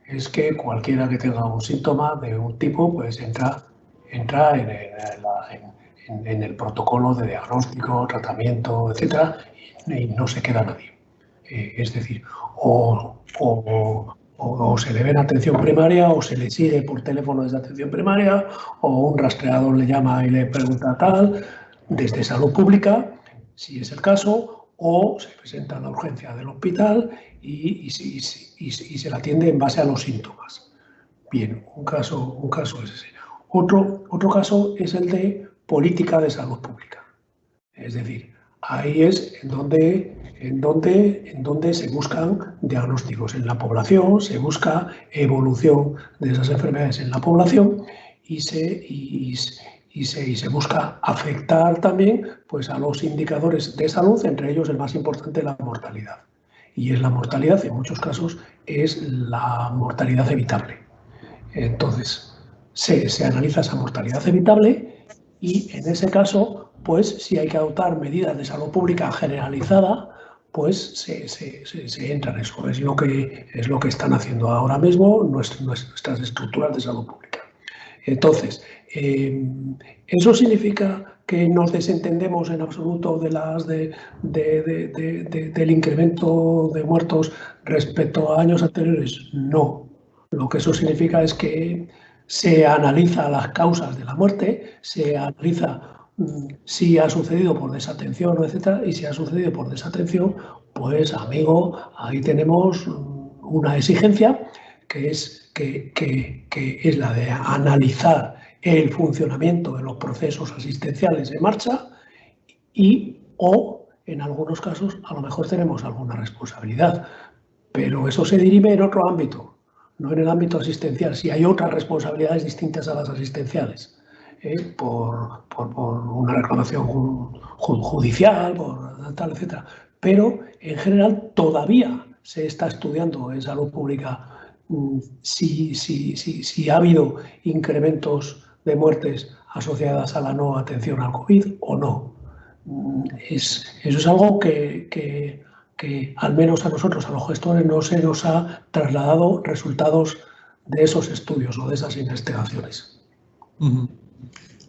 es que cualquiera que tenga un síntoma de un tipo, pues entra en el protocolo de diagnóstico, tratamiento, etcétera, y no se queda nadie. Es decir, o se le ve en atención primaria, o se le sigue por teléfono desde atención primaria, o un rastreador le llama y le pregunta tal, desde salud pública, si es el caso, o se presenta a la urgencia del hospital y se le atiende en base a los síntomas. Bien, un caso es ese. Otro caso es el de política de salud pública. Es decir, ahí es en donde se buscan diagnósticos en la población, se busca evolución de esas enfermedades en la población y se busca afectar también, pues, a los indicadores de salud, entre ellos el más importante, la mortalidad. Y es la mortalidad, en muchos casos, es la mortalidad evitable. Entonces, se analiza esa mortalidad evitable y, en ese caso, pues, si hay que adoptar medidas de salud pública generalizada, pues se entra en eso. Es lo que están haciendo ahora mismo nuestras estructuras de salud pública. Entonces, ¿eso significa que nos desentendemos en absoluto del incremento de muertos respecto a años anteriores? No. Lo que eso significa es que se analiza las causas de la muerte, se analiza si ha sucedido por desatención, etcétera, y si ha sucedido por desatención, pues, amigo, ahí tenemos una exigencia que es la de analizar el funcionamiento de los procesos asistenciales en marcha o, en algunos casos, a lo mejor tenemos alguna responsabilidad, pero eso se dirime en otro ámbito, no en el ámbito asistencial. Si hay otras responsabilidades distintas a las asistenciales, por una reclamación judicial, por tal, etcétera. Pero, en general, todavía se está estudiando en salud pública si ha habido incrementos de muertes asociadas a la no atención al COVID o no. Eso es algo que al menos a nosotros, a los gestores, no se nos ha trasladado resultados de esos estudios o de esas investigaciones.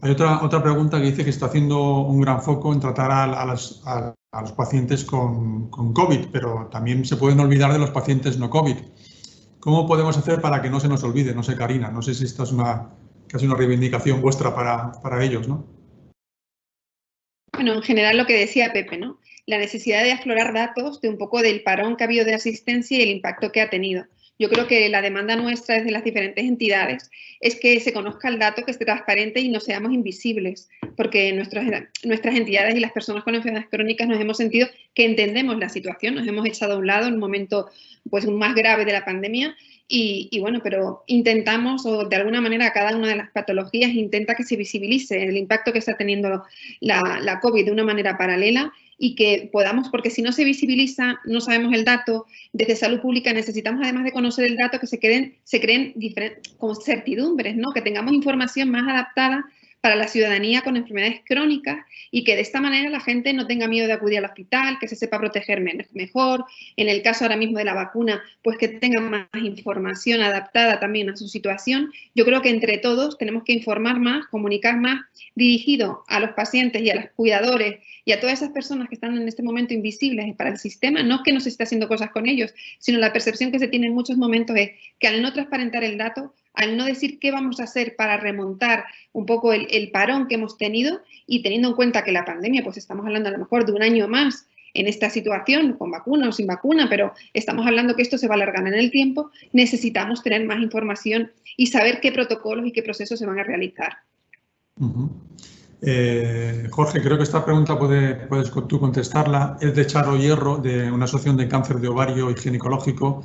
Hay otra pregunta que dice que está haciendo un gran foco en tratar a los pacientes con COVID, pero también se pueden olvidar de los pacientes no COVID. ¿Cómo podemos hacer para que no se nos olvide? No sé, Karina, no sé si esta es casi una reivindicación vuestra para ellos, ¿no? Bueno, en general lo que decía Pepe, ¿no? La necesidad de aflorar datos de un poco del parón que ha habido de asistencia y el impacto que ha tenido. Yo creo que la demanda nuestra desde las diferentes entidades es que se conozca el dato, que esté transparente y no seamos invisibles, porque nuestras entidades y las personas con enfermedades crónicas nos hemos sentido que entendemos la situación, nos hemos echado a un lado en un momento, pues, más grave de la pandemia y bueno, pero intentamos, o de alguna manera cada una de las patologías intenta que se visibilice el impacto que está teniendo la COVID de una manera paralela y que podamos, porque si no se visibiliza, no sabemos el dato, desde salud pública necesitamos, además de conocer el dato, que se creen con certidumbres, ¿no? Que tengamos información más adaptada para la ciudadanía con enfermedades crónicas y que de esta manera la gente no tenga miedo de acudir al hospital, que se sepa proteger mejor. En el caso ahora mismo de la vacuna, pues que tengan más información adaptada también a su situación. Yo creo que entre todos tenemos que informar más, comunicar más, dirigido a los pacientes y a los cuidadores y a todas esas personas que están en este momento invisibles para el sistema. No es que no se esté haciendo cosas con ellos, sino la percepción que se tiene en muchos momentos es que al no transparentar el dato, al no decir qué vamos a hacer para remontar un poco el parón que hemos tenido, y teniendo en cuenta que la pandemia, pues estamos hablando a lo mejor de un año más en esta situación, con vacuna o sin vacuna, pero estamos hablando que esto se va a alargar en el tiempo, necesitamos tener más información y saber qué protocolos y qué procesos se van a realizar. Jorge, creo que esta pregunta puedes tú contestarla. Es de Charo Hierro, de una asociación de cáncer de ovario y ginecológico.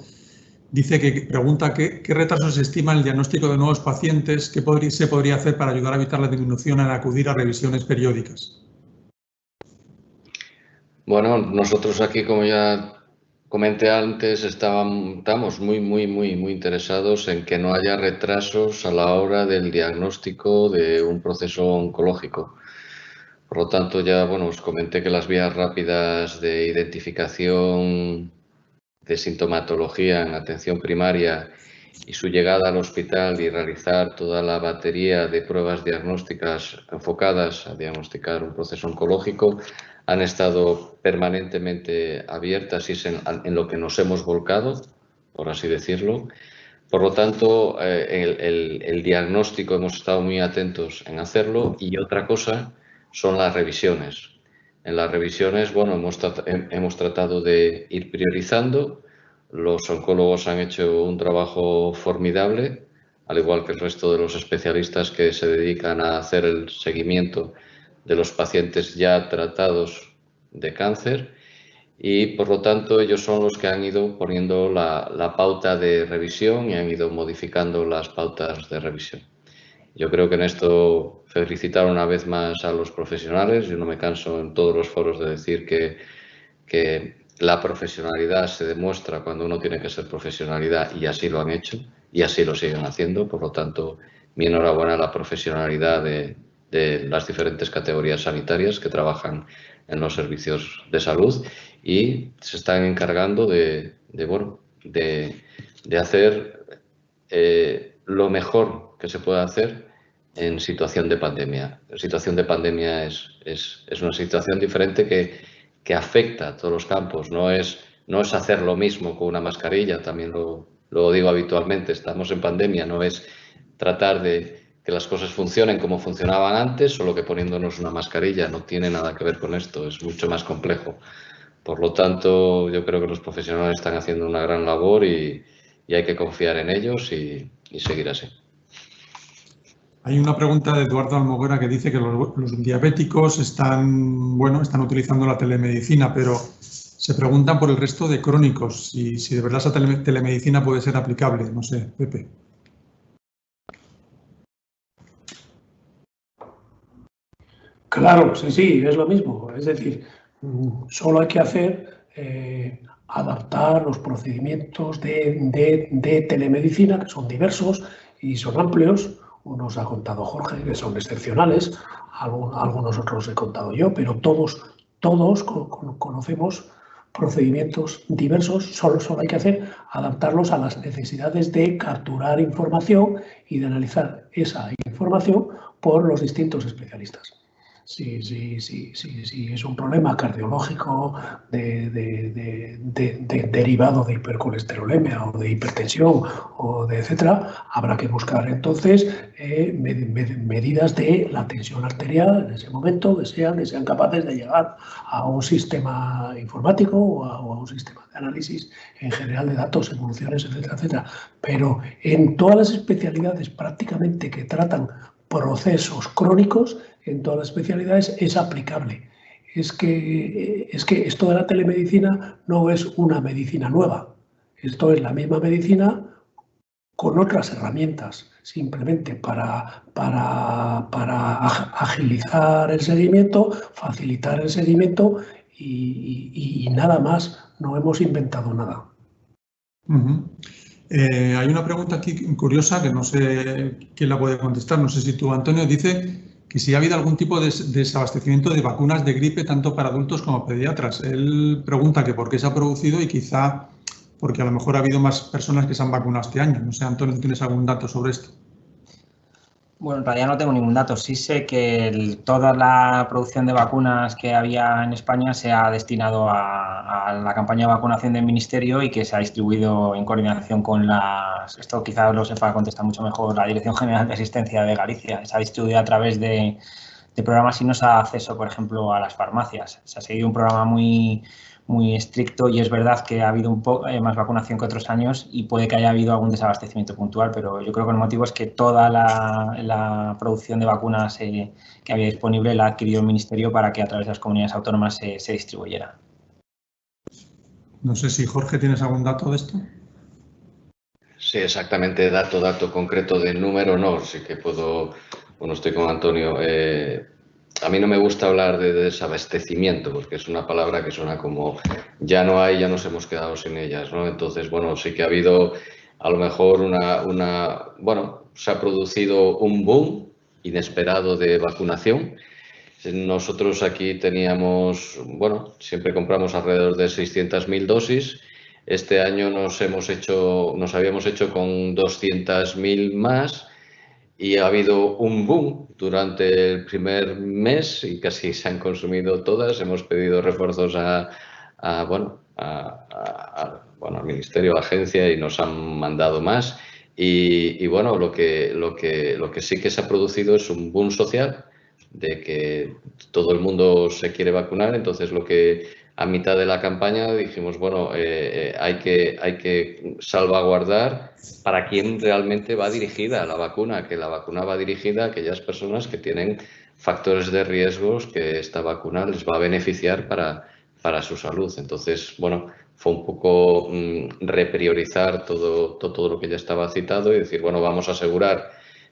Dice que pregunta qué retraso se estima en el diagnóstico de nuevos pacientes, qué se podría hacer para ayudar a evitar la disminución al acudir a revisiones periódicas. Bueno, nosotros aquí, como ya comenté antes, estamos muy interesados en que no haya retrasos a la hora del diagnóstico de un proceso oncológico. Por lo tanto, ya os comenté que las vías rápidas de identificación de sintomatología en atención primaria y su llegada al hospital y realizar toda la batería de pruebas diagnósticas enfocadas a diagnosticar un proceso oncológico han estado permanentemente abiertas y es en lo que nos hemos volcado, por así decirlo. Por lo tanto, el diagnóstico hemos estado muy atentos en hacerlo y otra cosa son las revisiones. En las revisiones, hemos tratado de ir priorizando. Los oncólogos han hecho un trabajo formidable, al igual que el resto de los especialistas que se dedican a hacer el seguimiento de los pacientes ya tratados de cáncer y, por lo tanto, ellos son los que han ido poniendo la pauta de revisión y han ido modificando las pautas de revisión. Yo creo que en esto felicitar una vez más a los profesionales. Yo no me canso en todos los foros de decir que la profesionalidad se demuestra cuando uno tiene que ser profesionalidad y así lo han hecho y así lo siguen haciendo. Por lo tanto, mi enhorabuena a la profesionalidad de las diferentes categorías sanitarias que trabajan en los servicios de salud y se están encargando de hacer lo mejor que se puede hacer en situación de pandemia. La situación de pandemia es una situación diferente que afecta a todos los campos. No es hacer lo mismo con una mascarilla, también lo digo habitualmente, estamos en pandemia, no es tratar de que las cosas funcionen como funcionaban antes, solo que poniéndonos una mascarilla. No tiene nada que ver con esto, es mucho más complejo. Por lo tanto, yo creo que los profesionales están haciendo una gran labor y hay que confiar en ellos y seguir así. Hay una pregunta de Eduardo Almoguera que dice que los diabéticos están utilizando la telemedicina, pero se preguntan por el resto de crónicos, si de verdad esa telemedicina puede ser aplicable. No sé, Pepe. Claro, sí, es lo mismo. Es decir, solo hay que hacer adaptar los procedimientos de telemedicina, que son diversos y son amplios. Unos ha contado Jorge, que son excepcionales, algunos otros he contado yo, pero todos conocemos procedimientos diversos, solo hay que hacer adaptarlos a las necesidades de capturar información y de analizar esa información por los distintos especialistas. Si es un problema cardiológico derivado de hipercolesterolemia o de hipertensión o de etcétera, habrá que buscar entonces medidas de la tensión arterial en ese momento que sean capaces de llegar a un sistema informático o a un sistema de análisis en general de datos, evoluciones, etcétera, etcétera. Pero en todas las especialidades prácticamente que tratan procesos crónicos, en todas las especialidades es aplicable. Es que esto de la telemedicina no es una medicina nueva. Esto es la misma medicina con otras herramientas, simplemente para agilizar el seguimiento, facilitar el seguimiento y nada más. No hemos inventado nada. Hay una pregunta aquí curiosa que no sé quién la puede contestar. No sé si tú, Antonio. Dice que si ha habido algún tipo de desabastecimiento de vacunas de gripe tanto para adultos como pediatras. Él pregunta que por qué se ha producido y quizá porque a lo mejor ha habido más personas que se han vacunado este año. No sé, Antonio, ¿tienes algún dato sobre esto? Bueno, en realidad no tengo ningún dato. Sí sé que toda la producción de vacunas que había en España se ha destinado a la campaña de vacunación del Ministerio y que se ha distribuido en coordinación con esto quizás lo sepa contestar mucho mejor la Dirección General de Asistencia de Galicia. Se ha distribuido a través de programas y no se ha acceso, por ejemplo, a las farmacias. Se ha seguido un programa muy estricto y es verdad que ha habido un poco más vacunación que otros años y puede que haya habido algún desabastecimiento puntual, pero yo creo que el motivo es que toda la producción de vacunas que había disponible la ha adquirido el Ministerio para que a través de las comunidades autónomas se distribuyera. No sé si, Jorge, ¿tienes algún dato de esto? Sí, exactamente, dato concreto de número no, sí que puedo, bueno, estoy con Antonio. a mí no me gusta hablar de desabastecimiento, porque es una palabra que suena como ya no hay, ya nos hemos quedado sin ellas, ¿no? Entonces, bueno, sí que ha habido a lo mejor bueno, se ha producido un boom inesperado de vacunación. Nosotros aquí teníamos, bueno, siempre compramos alrededor de 600.000 dosis. Este año nos habíamos hecho con 200.000 más y ha habido un boom durante el primer mes y casi se han consumido todas. Hemos pedido refuerzos al Ministerio, a la agencia y nos han mandado más. Y bueno, lo que sí que se ha producido es un boom social de que todo el mundo se quiere vacunar. Entonces, lo que a mitad de la campaña dijimos, bueno, hay que salvaguardar para quién realmente va dirigida la vacuna, que la vacuna va dirigida a aquellas personas que tienen factores de riesgos que esta vacuna les va a beneficiar para su salud. Entonces, bueno, fue un poco repriorizar todo lo que ya estaba citado y decir, bueno, vamos a asegurar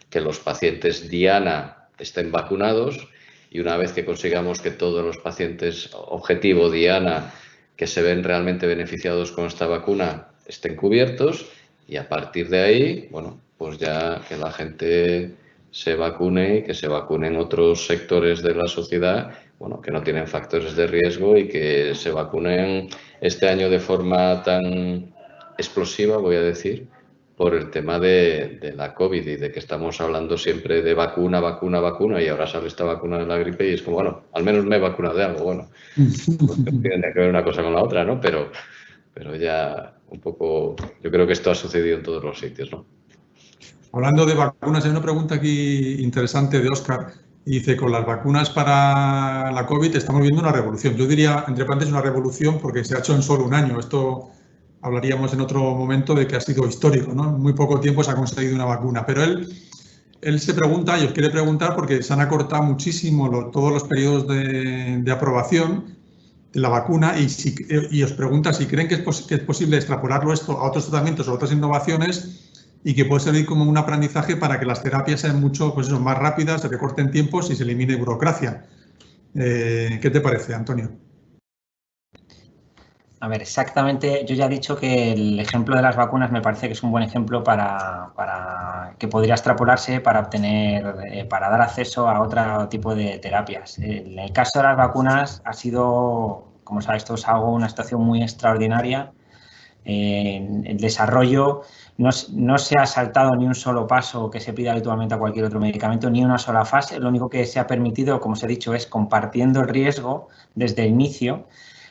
que los pacientes diana estén vacunados y una vez que consigamos que todos los pacientes objetivo diana que se ven realmente beneficiados con esta vacuna estén cubiertos y a partir de ahí, bueno, pues ya que la gente se vacune y que se vacunen otros sectores de la sociedad, bueno, que no tienen factores de riesgo y que se vacunen este año de forma tan explosiva, voy a decir, por el tema de la COVID y de que estamos hablando siempre de vacuna y ahora sale esta vacuna de la gripe y es como, bueno, al menos me he vacunado de algo, bueno, pues tiene que ver una cosa con la otra, ¿no? Pero ya un poco, yo creo que esto ha sucedido en todos los sitios, ¿no? Hablando de vacunas, hay una pregunta aquí interesante de Óscar. Dice, con las vacunas para la COVID estamos viendo una revolución. Yo diría, entre paréntesis, una revolución porque se ha hecho en solo un año. Esto hablaríamos en otro momento de que ha sido histórico, ¿no? En muy poco tiempo se ha conseguido una vacuna. Pero él se pregunta, y os quiere preguntar, porque se han acortado muchísimo todos los periodos de aprobación de la vacuna y os pregunta si creen que es posible extrapolarlo esto a otros tratamientos o otras innovaciones y que puede servir como un aprendizaje para que las terapias sean mucho más rápidas, se recorten tiempos y se elimine burocracia. ¿Qué te parece, Antonio? A ver, exactamente, yo ya he dicho que el ejemplo de las vacunas me parece que es un buen ejemplo para que podría extrapolarse para dar acceso a otro tipo de terapias. En el caso de las vacunas ha sido, como sabéis todos, una situación muy extraordinaria. El desarrollo no se ha saltado ni un solo paso que se pide habitualmente a cualquier otro medicamento, ni una sola fase. Lo único que se ha permitido, como os he dicho, es compartiendo el riesgo desde el inicio.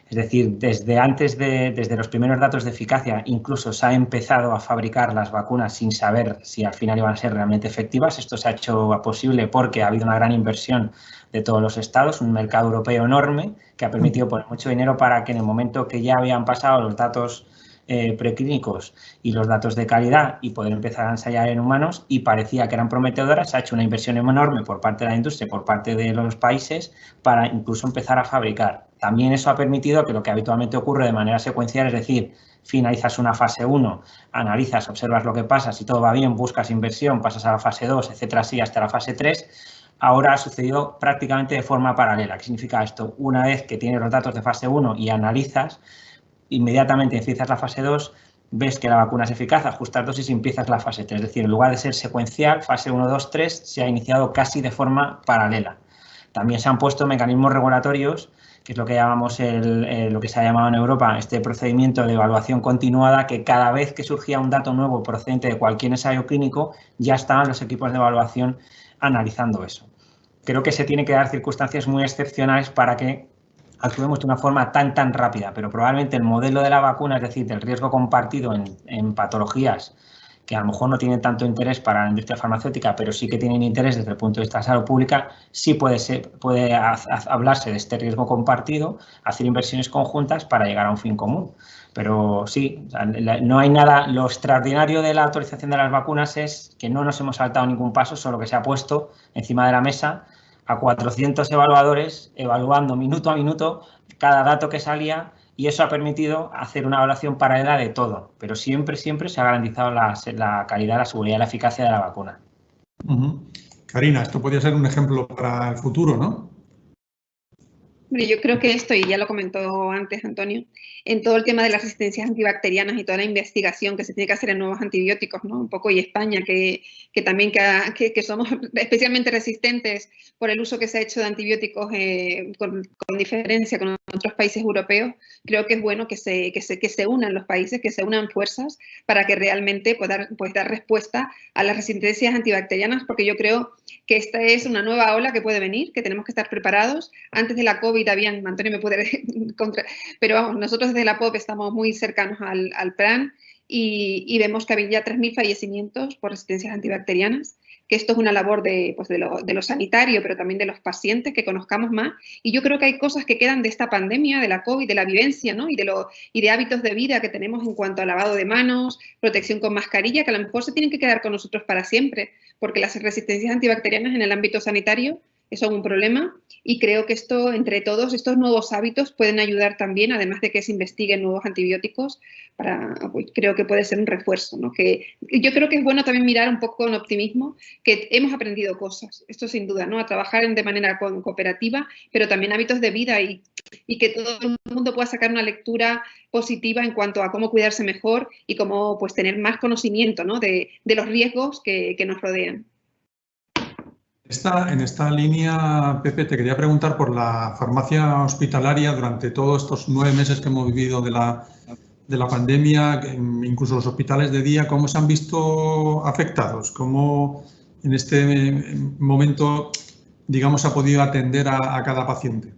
Es decir, desde los primeros datos de eficacia, incluso se ha empezado a fabricar las vacunas sin saber si al final iban a ser realmente efectivas. Esto se ha hecho posible porque ha habido una gran inversión de todos los estados, un mercado europeo enorme que ha permitido poner mucho dinero para que en el momento que ya habían pasado los datos preclínicos y los datos de calidad y poder empezar a ensayar en humanos y parecía que eran prometedoras, se ha hecho una inversión enorme por parte de la industria, por parte de los países para incluso empezar a fabricar. También eso ha permitido que lo que habitualmente ocurre de manera secuencial, es decir, finalizas una fase 1, analizas, observas lo que pasa, si todo va bien, buscas inversión, pasas a la fase 2, etcétera, así hasta la fase 3. Ahora ha sucedido prácticamente de forma paralela. ¿Qué significa esto? Una vez que tienes los datos de fase 1 y analizas, inmediatamente empiezas la fase 2, ves que la vacuna es eficaz, ajustas dosis y empiezas la fase 3. Es decir, en lugar de ser secuencial, fase 1, 2, 3, se ha iniciado casi de forma paralela. También se han puesto mecanismos regulatorios, que es lo que llamamos lo que se ha llamado en Europa este procedimiento de evaluación continuada, que cada vez que surgía un dato nuevo procedente de cualquier ensayo clínico, ya estaban los equipos de evaluación analizando eso. Creo que se tienen que dar circunstancias muy excepcionales para que actuemos de una forma tan rápida, pero probablemente el modelo de la vacuna, es decir, del riesgo compartido en patologías que a lo mejor no tienen tanto interés para la industria farmacéutica, pero sí que tienen interés desde el punto de vista de salud pública, sí puede hablarse de este riesgo compartido, hacer inversiones conjuntas para llegar a un fin común. Pero sí, no hay nada. Lo extraordinario de la autorización de las vacunas es que no nos hemos saltado ningún paso, solo que se ha puesto encima de la mesa a 400 evaluadores, evaluando minuto a minuto cada dato que salía, y eso ha permitido hacer una evaluación paralela de todo, pero siempre se ha garantizado la calidad, la seguridad y la eficacia de la vacuna. Karina, esto podría ser un ejemplo para el futuro, ¿no? Yo creo que esto, y ya lo comentó antes Antonio, en todo el tema de las resistencias antibacterianas y toda la investigación que se tiene que hacer en nuevos antibióticos, ¿no? Un poco, y España, que también que somos especialmente resistentes por el uso que se ha hecho de antibióticos con diferencia con otros países europeos, creo que es bueno que se unan los países, que se unan fuerzas para que realmente puedan dar respuesta a las resistencias antibacterianas, porque yo creo que esta es una nueva ola que puede venir, que tenemos que estar preparados. Antes de la COVID habían, Antonio me puede pero vamos, nosotros desde la POP estamos muy cercanos al plan y vemos que había ya 3.000 fallecimientos por resistencias antibacterianas, que esto es una labor de lo sanitario, pero también de los pacientes, que conozcamos más. Y yo creo que hay cosas que quedan de esta pandemia, de la COVID, de la vivencia, ¿no? y de hábitos de vida que tenemos en cuanto a lavado de manos, protección con mascarilla, que a lo mejor se tienen que quedar con nosotros para siempre, porque las resistencias antibacterianas en el ámbito sanitario son un problema, y creo que esto, entre todos, estos nuevos hábitos pueden ayudar también, además de que se investiguen nuevos antibióticos, pues, creo que puede ser un refuerzo, ¿no? Que yo creo que es bueno también mirar un poco con optimismo, que hemos aprendido cosas, esto sin duda, ¿no? A trabajar de manera cooperativa, pero también hábitos de vida, y que todo el mundo pueda sacar una lectura positiva en cuanto a cómo cuidarse mejor y cómo, pues, tener más conocimiento, ¿no? de los riesgos que nos rodean. En esta línea, Pepe, te quería preguntar por la farmacia hospitalaria durante todos estos 9 meses que hemos vivido de la pandemia, incluso los hospitales de día, ¿cómo se han visto afectados? ¿Cómo en este momento, digamos, se ha podido atender a cada paciente?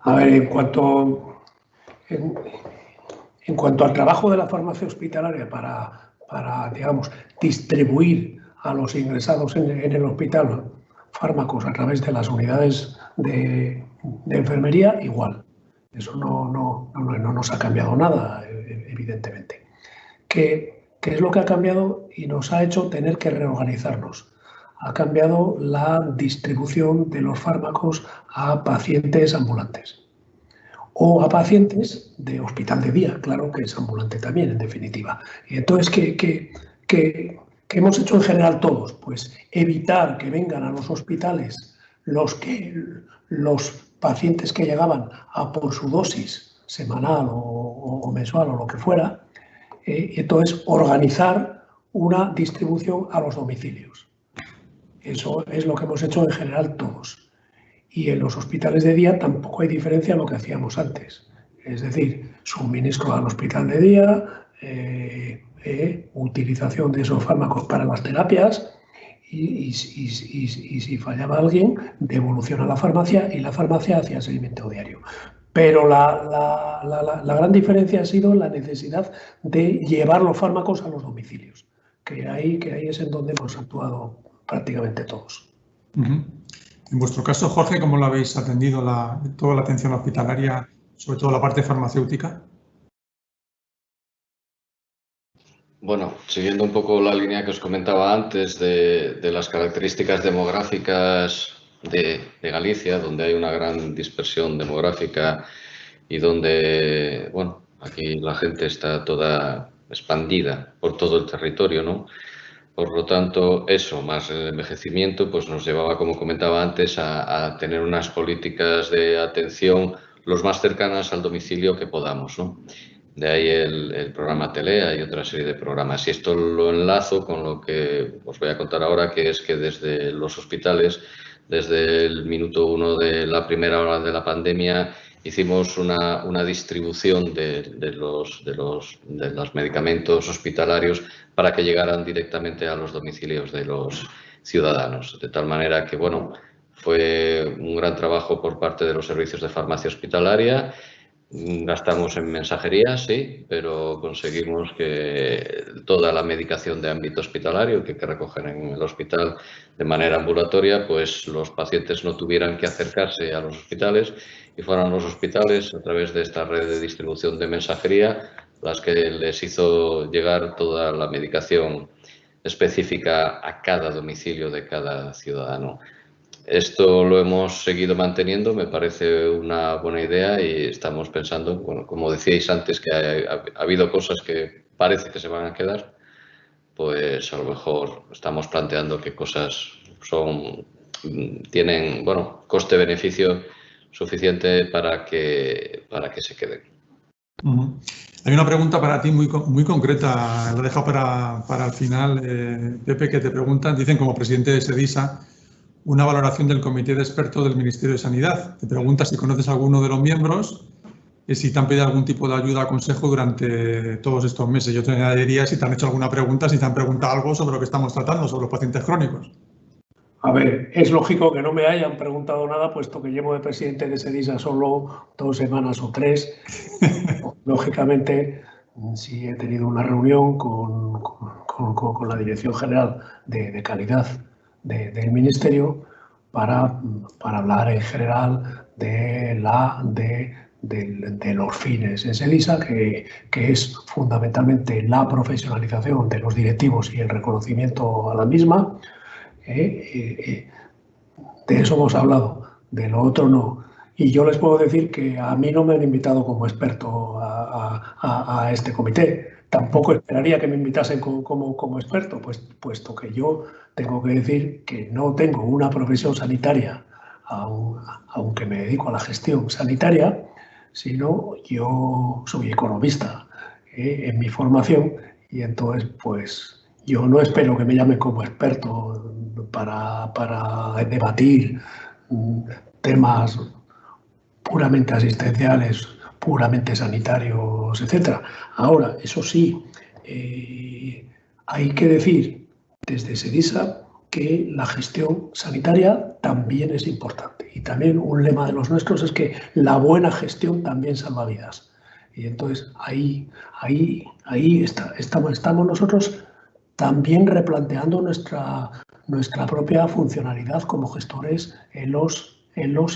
A ver, en cuanto al trabajo de la farmacia hospitalaria para digamos, distribuir a los ingresados en el hospital fármacos a través de las unidades de enfermería, igual. Eso no nos ha cambiado nada, evidentemente. ¿Qué es lo que ha cambiado y nos ha hecho tener que reorganizarnos? Ha cambiado la distribución de los fármacos a pacientes ambulantes o a pacientes de hospital de día, claro que es ambulante también, en definitiva. Y entonces, ¿qué hemos hecho en general todos? Pues evitar que vengan a los hospitales los pacientes que llegaban a por su dosis semanal o mensual o lo que fuera, y entonces organizar una distribución a los domicilios. Eso es lo que hemos hecho en general todos. Y en los hospitales de día tampoco hay diferencia a lo que hacíamos antes. Es decir, suministro al hospital de día, utilización de esos fármacos para las terapias y si fallaba alguien, devolución a la farmacia y la farmacia hacía seguimiento diario. Pero la gran diferencia ha sido la necesidad de llevar los fármacos a los domicilios, que ahí es en donde hemos actuado prácticamente todos. En vuestro caso, Jorge, ¿cómo lo habéis atendido toda la atención hospitalaria, sobre todo la parte farmacéutica? Bueno, siguiendo un poco la línea que os comentaba antes de las características demográficas de Galicia, donde hay una gran dispersión demográfica y donde, bueno, aquí la gente está toda expandida por todo el territorio, ¿no? Por lo tanto, eso, más el envejecimiento, pues nos llevaba, como comentaba antes, a tener unas políticas de atención los más cercanas al domicilio que podamos, ¿no? De ahí el programa Telea y otra serie de programas. Y esto lo enlazo con lo que os voy a contar ahora, que es que desde los hospitales, desde el minuto 1 de la primera hora de la pandemia, hicimos una distribución de los medicamentos hospitalarios para que llegaran directamente a los domicilios de los ciudadanos. De tal manera que, bueno, fue un gran trabajo por parte de los servicios de farmacia hospitalaria. Gastamos en mensajería, sí, pero conseguimos que toda la medicación de ámbito hospitalario que recogen en el hospital de manera ambulatoria, pues los pacientes no tuvieran que acercarse a los hospitales y fueran los hospitales, a través de esta red de distribución de mensajería, las que les hizo llegar toda la medicación específica a cada domicilio de cada ciudadano. Esto lo hemos seguido manteniendo, me parece una buena idea y estamos pensando, bueno, como decíais antes, que ha habido cosas que parece que se van a quedar, pues a lo mejor estamos planteando qué cosas tienen, bueno, coste-beneficio suficiente para que se queden. Hay una pregunta para ti muy concreta, la he dejado para el final, Pepe, que te preguntan, dicen como presidente de SEDISA, una valoración del Comité de Expertos del Ministerio de Sanidad. Te pregunta si conoces a alguno de los miembros y si te han pedido algún tipo de ayuda o consejo durante todos estos meses. Yo te añadiría si te han hecho alguna pregunta, si te han preguntado algo sobre lo que estamos tratando, sobre los pacientes crónicos. A ver, es lógico que no me hayan preguntado nada, puesto que llevo de presidente de SEDISA solo 2 semanas o 3. Lógicamente, sí he tenido una reunión con la Dirección General de Calidad del Ministerio para hablar en general de los fines en SEDISA, que es fundamentalmente la profesionalización de los directivos y el reconocimiento a la misma. De eso hemos hablado, de lo otro no. Y yo les puedo decir que a mí no me han invitado como experto a este comité. Tampoco esperaría que me invitasen como experto, puesto que yo tengo que decir que no tengo una profesión sanitaria, aunque me dedico a la gestión sanitaria, sino yo soy economista en mi formación, y entonces pues yo no espero que me llamen como experto para debatir temas puramente asistenciales, puramente sanitarios, etc. Ahora, eso sí, hay que decir desde SEDISA que la gestión sanitaria también es importante. Y también un lema de los nuestros es que la buena gestión también salva vidas. Y entonces ahí estamos nosotros también replanteando nuestra propia funcionalidad como gestores en los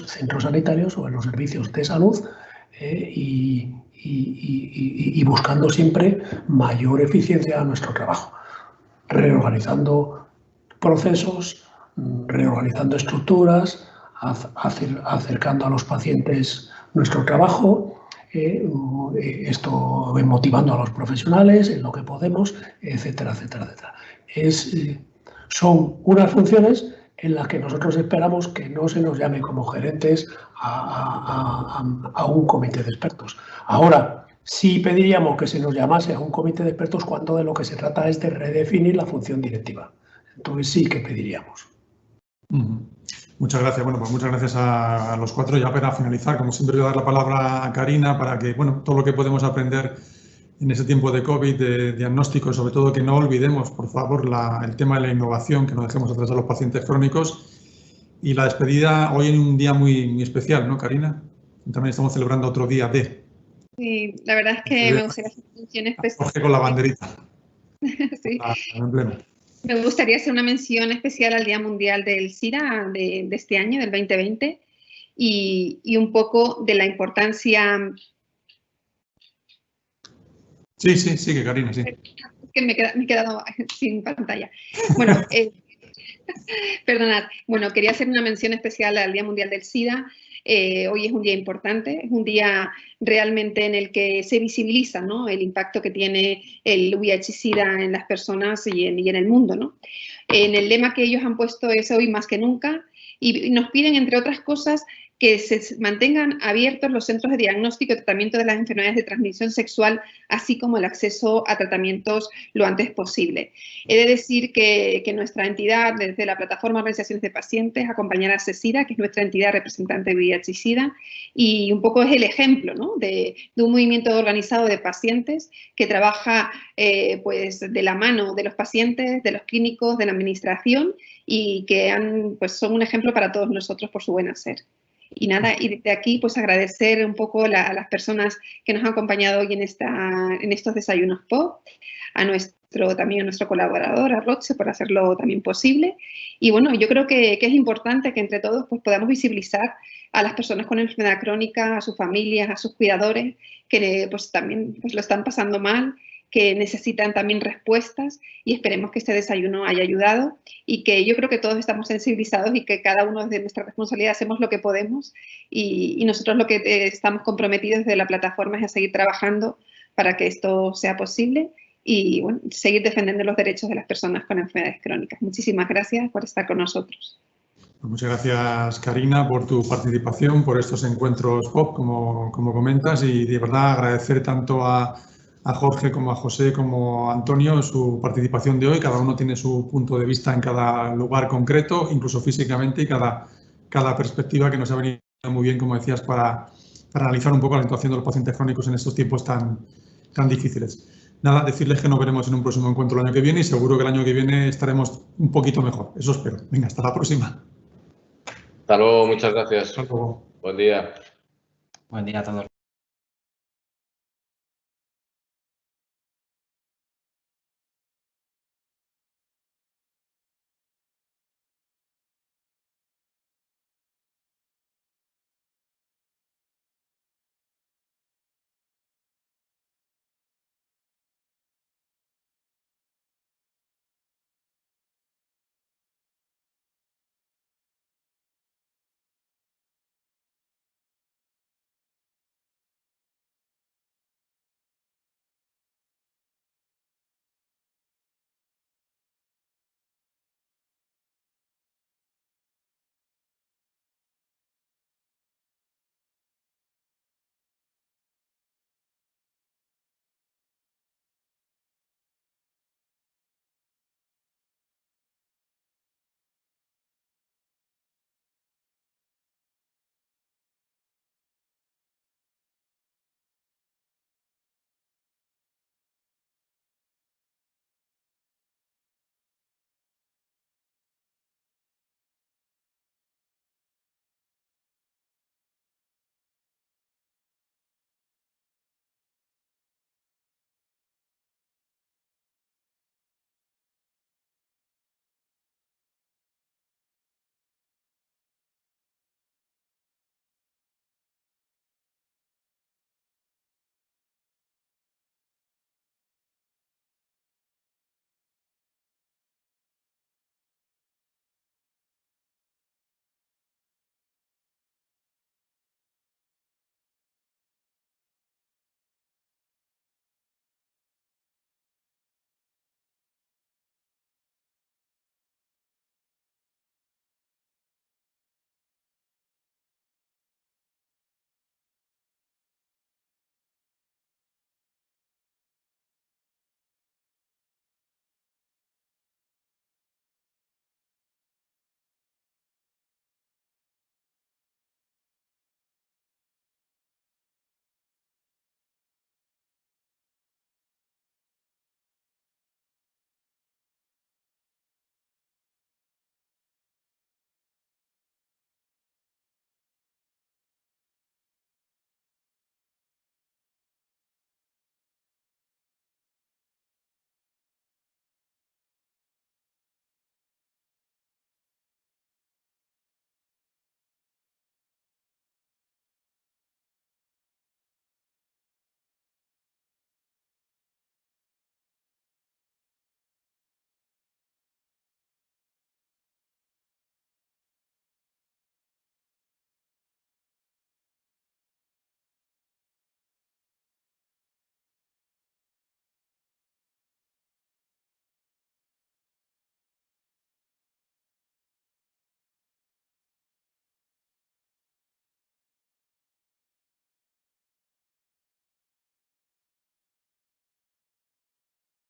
centros sanitarios o en los servicios de salud, y buscando siempre mayor eficiencia a nuestro trabajo, reorganizando procesos, reorganizando estructuras, acercando a los pacientes nuestro trabajo, esto motivando a los profesionales en lo que podemos, etcétera, etcétera, etcétera. Son unas funciones en las que nosotros esperamos que no se nos llame como gerentes a un comité de expertos. Ahora, sí pediríamos que se nos llamase a un comité de expertos cuando de lo que se trata es de redefinir la función directiva. Entonces sí que pediríamos. Muchas gracias. Bueno, pues muchas gracias a los cuatro. Ya para finalizar, como siempre, voy a dar la palabra a Karina para que, bueno, todo lo que podemos aprender en ese tiempo de COVID, de diagnóstico, sobre todo que no olvidemos, por favor, el tema de la innovación, que no dejemos atrás a los pacientes crónicos. Y la despedida hoy en un día muy especial, ¿no, Karina? También estamos celebrando otro día de... Sí, la verdad es que me gustaría hacer una mención especial. Jorge con la banderita. Sí. En emblema. Me gustaría hacer una mención especial al Día Mundial del SIDA de este año, del 2020, y un poco de la importancia... Sí, sigue, Karina, sí. Que me he quedado sin pantalla. Bueno, perdonad. Bueno, quería hacer una mención especial al Día Mundial del SIDA. Hoy es un día importante, es un día realmente en el que se visibiliza, ¿no?, el impacto que tiene el VIH-Sida en las personas y en el mundo, ¿no? En el lema que ellos han puesto es hoy más que nunca, y nos piden, entre otras cosas, que se mantengan abiertos los centros de diagnóstico y tratamiento de las enfermedades de transmisión sexual, así como el acceso a tratamientos lo antes posible. He de decir que nuestra entidad, desde la Plataforma de Organizaciones de Pacientes, acompañará a CESIDA, que es nuestra entidad representante de VIH-Sida, y un poco es el ejemplo, ¿no?, de un movimiento organizado de pacientes que trabaja pues de la mano de los pacientes, de los clínicos, de la administración, y que pues son un ejemplo para todos nosotros por su buen hacer. Y nada, y desde aquí pues agradecer un poco a las personas que nos han acompañado hoy en estos desayunos POP, también a nuestro colaborador, a Roche, por hacerlo también posible. Y bueno, yo creo que es importante que entre todos pues podamos visibilizar a las personas con enfermedad crónica, a sus familias, a sus cuidadores, que pues también pues lo están pasando mal, que necesitan también respuestas, y esperemos que este desayuno haya ayudado, y que yo creo que todos estamos sensibilizados y que cada uno desde nuestra responsabilidad hacemos lo que podemos, y nosotros lo que estamos comprometidos desde la plataforma es a seguir trabajando para que esto sea posible y bueno, seguir defendiendo los derechos de las personas con enfermedades crónicas. Muchísimas gracias por estar con nosotros. Muchas gracias, Karina, por tu participación, por estos encuentros POP, como comentas, y de verdad agradecer tanto a Jorge como a José como a Antonio su participación de hoy. Cada uno tiene su punto de vista en cada lugar concreto, incluso físicamente, y cada perspectiva que nos ha venido muy bien, como decías, para analizar un poco la situación de los pacientes crónicos en estos tiempos tan difíciles. Nada, decirles que nos veremos en un próximo encuentro el año que viene y seguro que el año que viene estaremos un poquito mejor. Eso espero. Venga, hasta la próxima. Hasta luego, muchas gracias. Hasta luego. Buen día. Buen día a todos.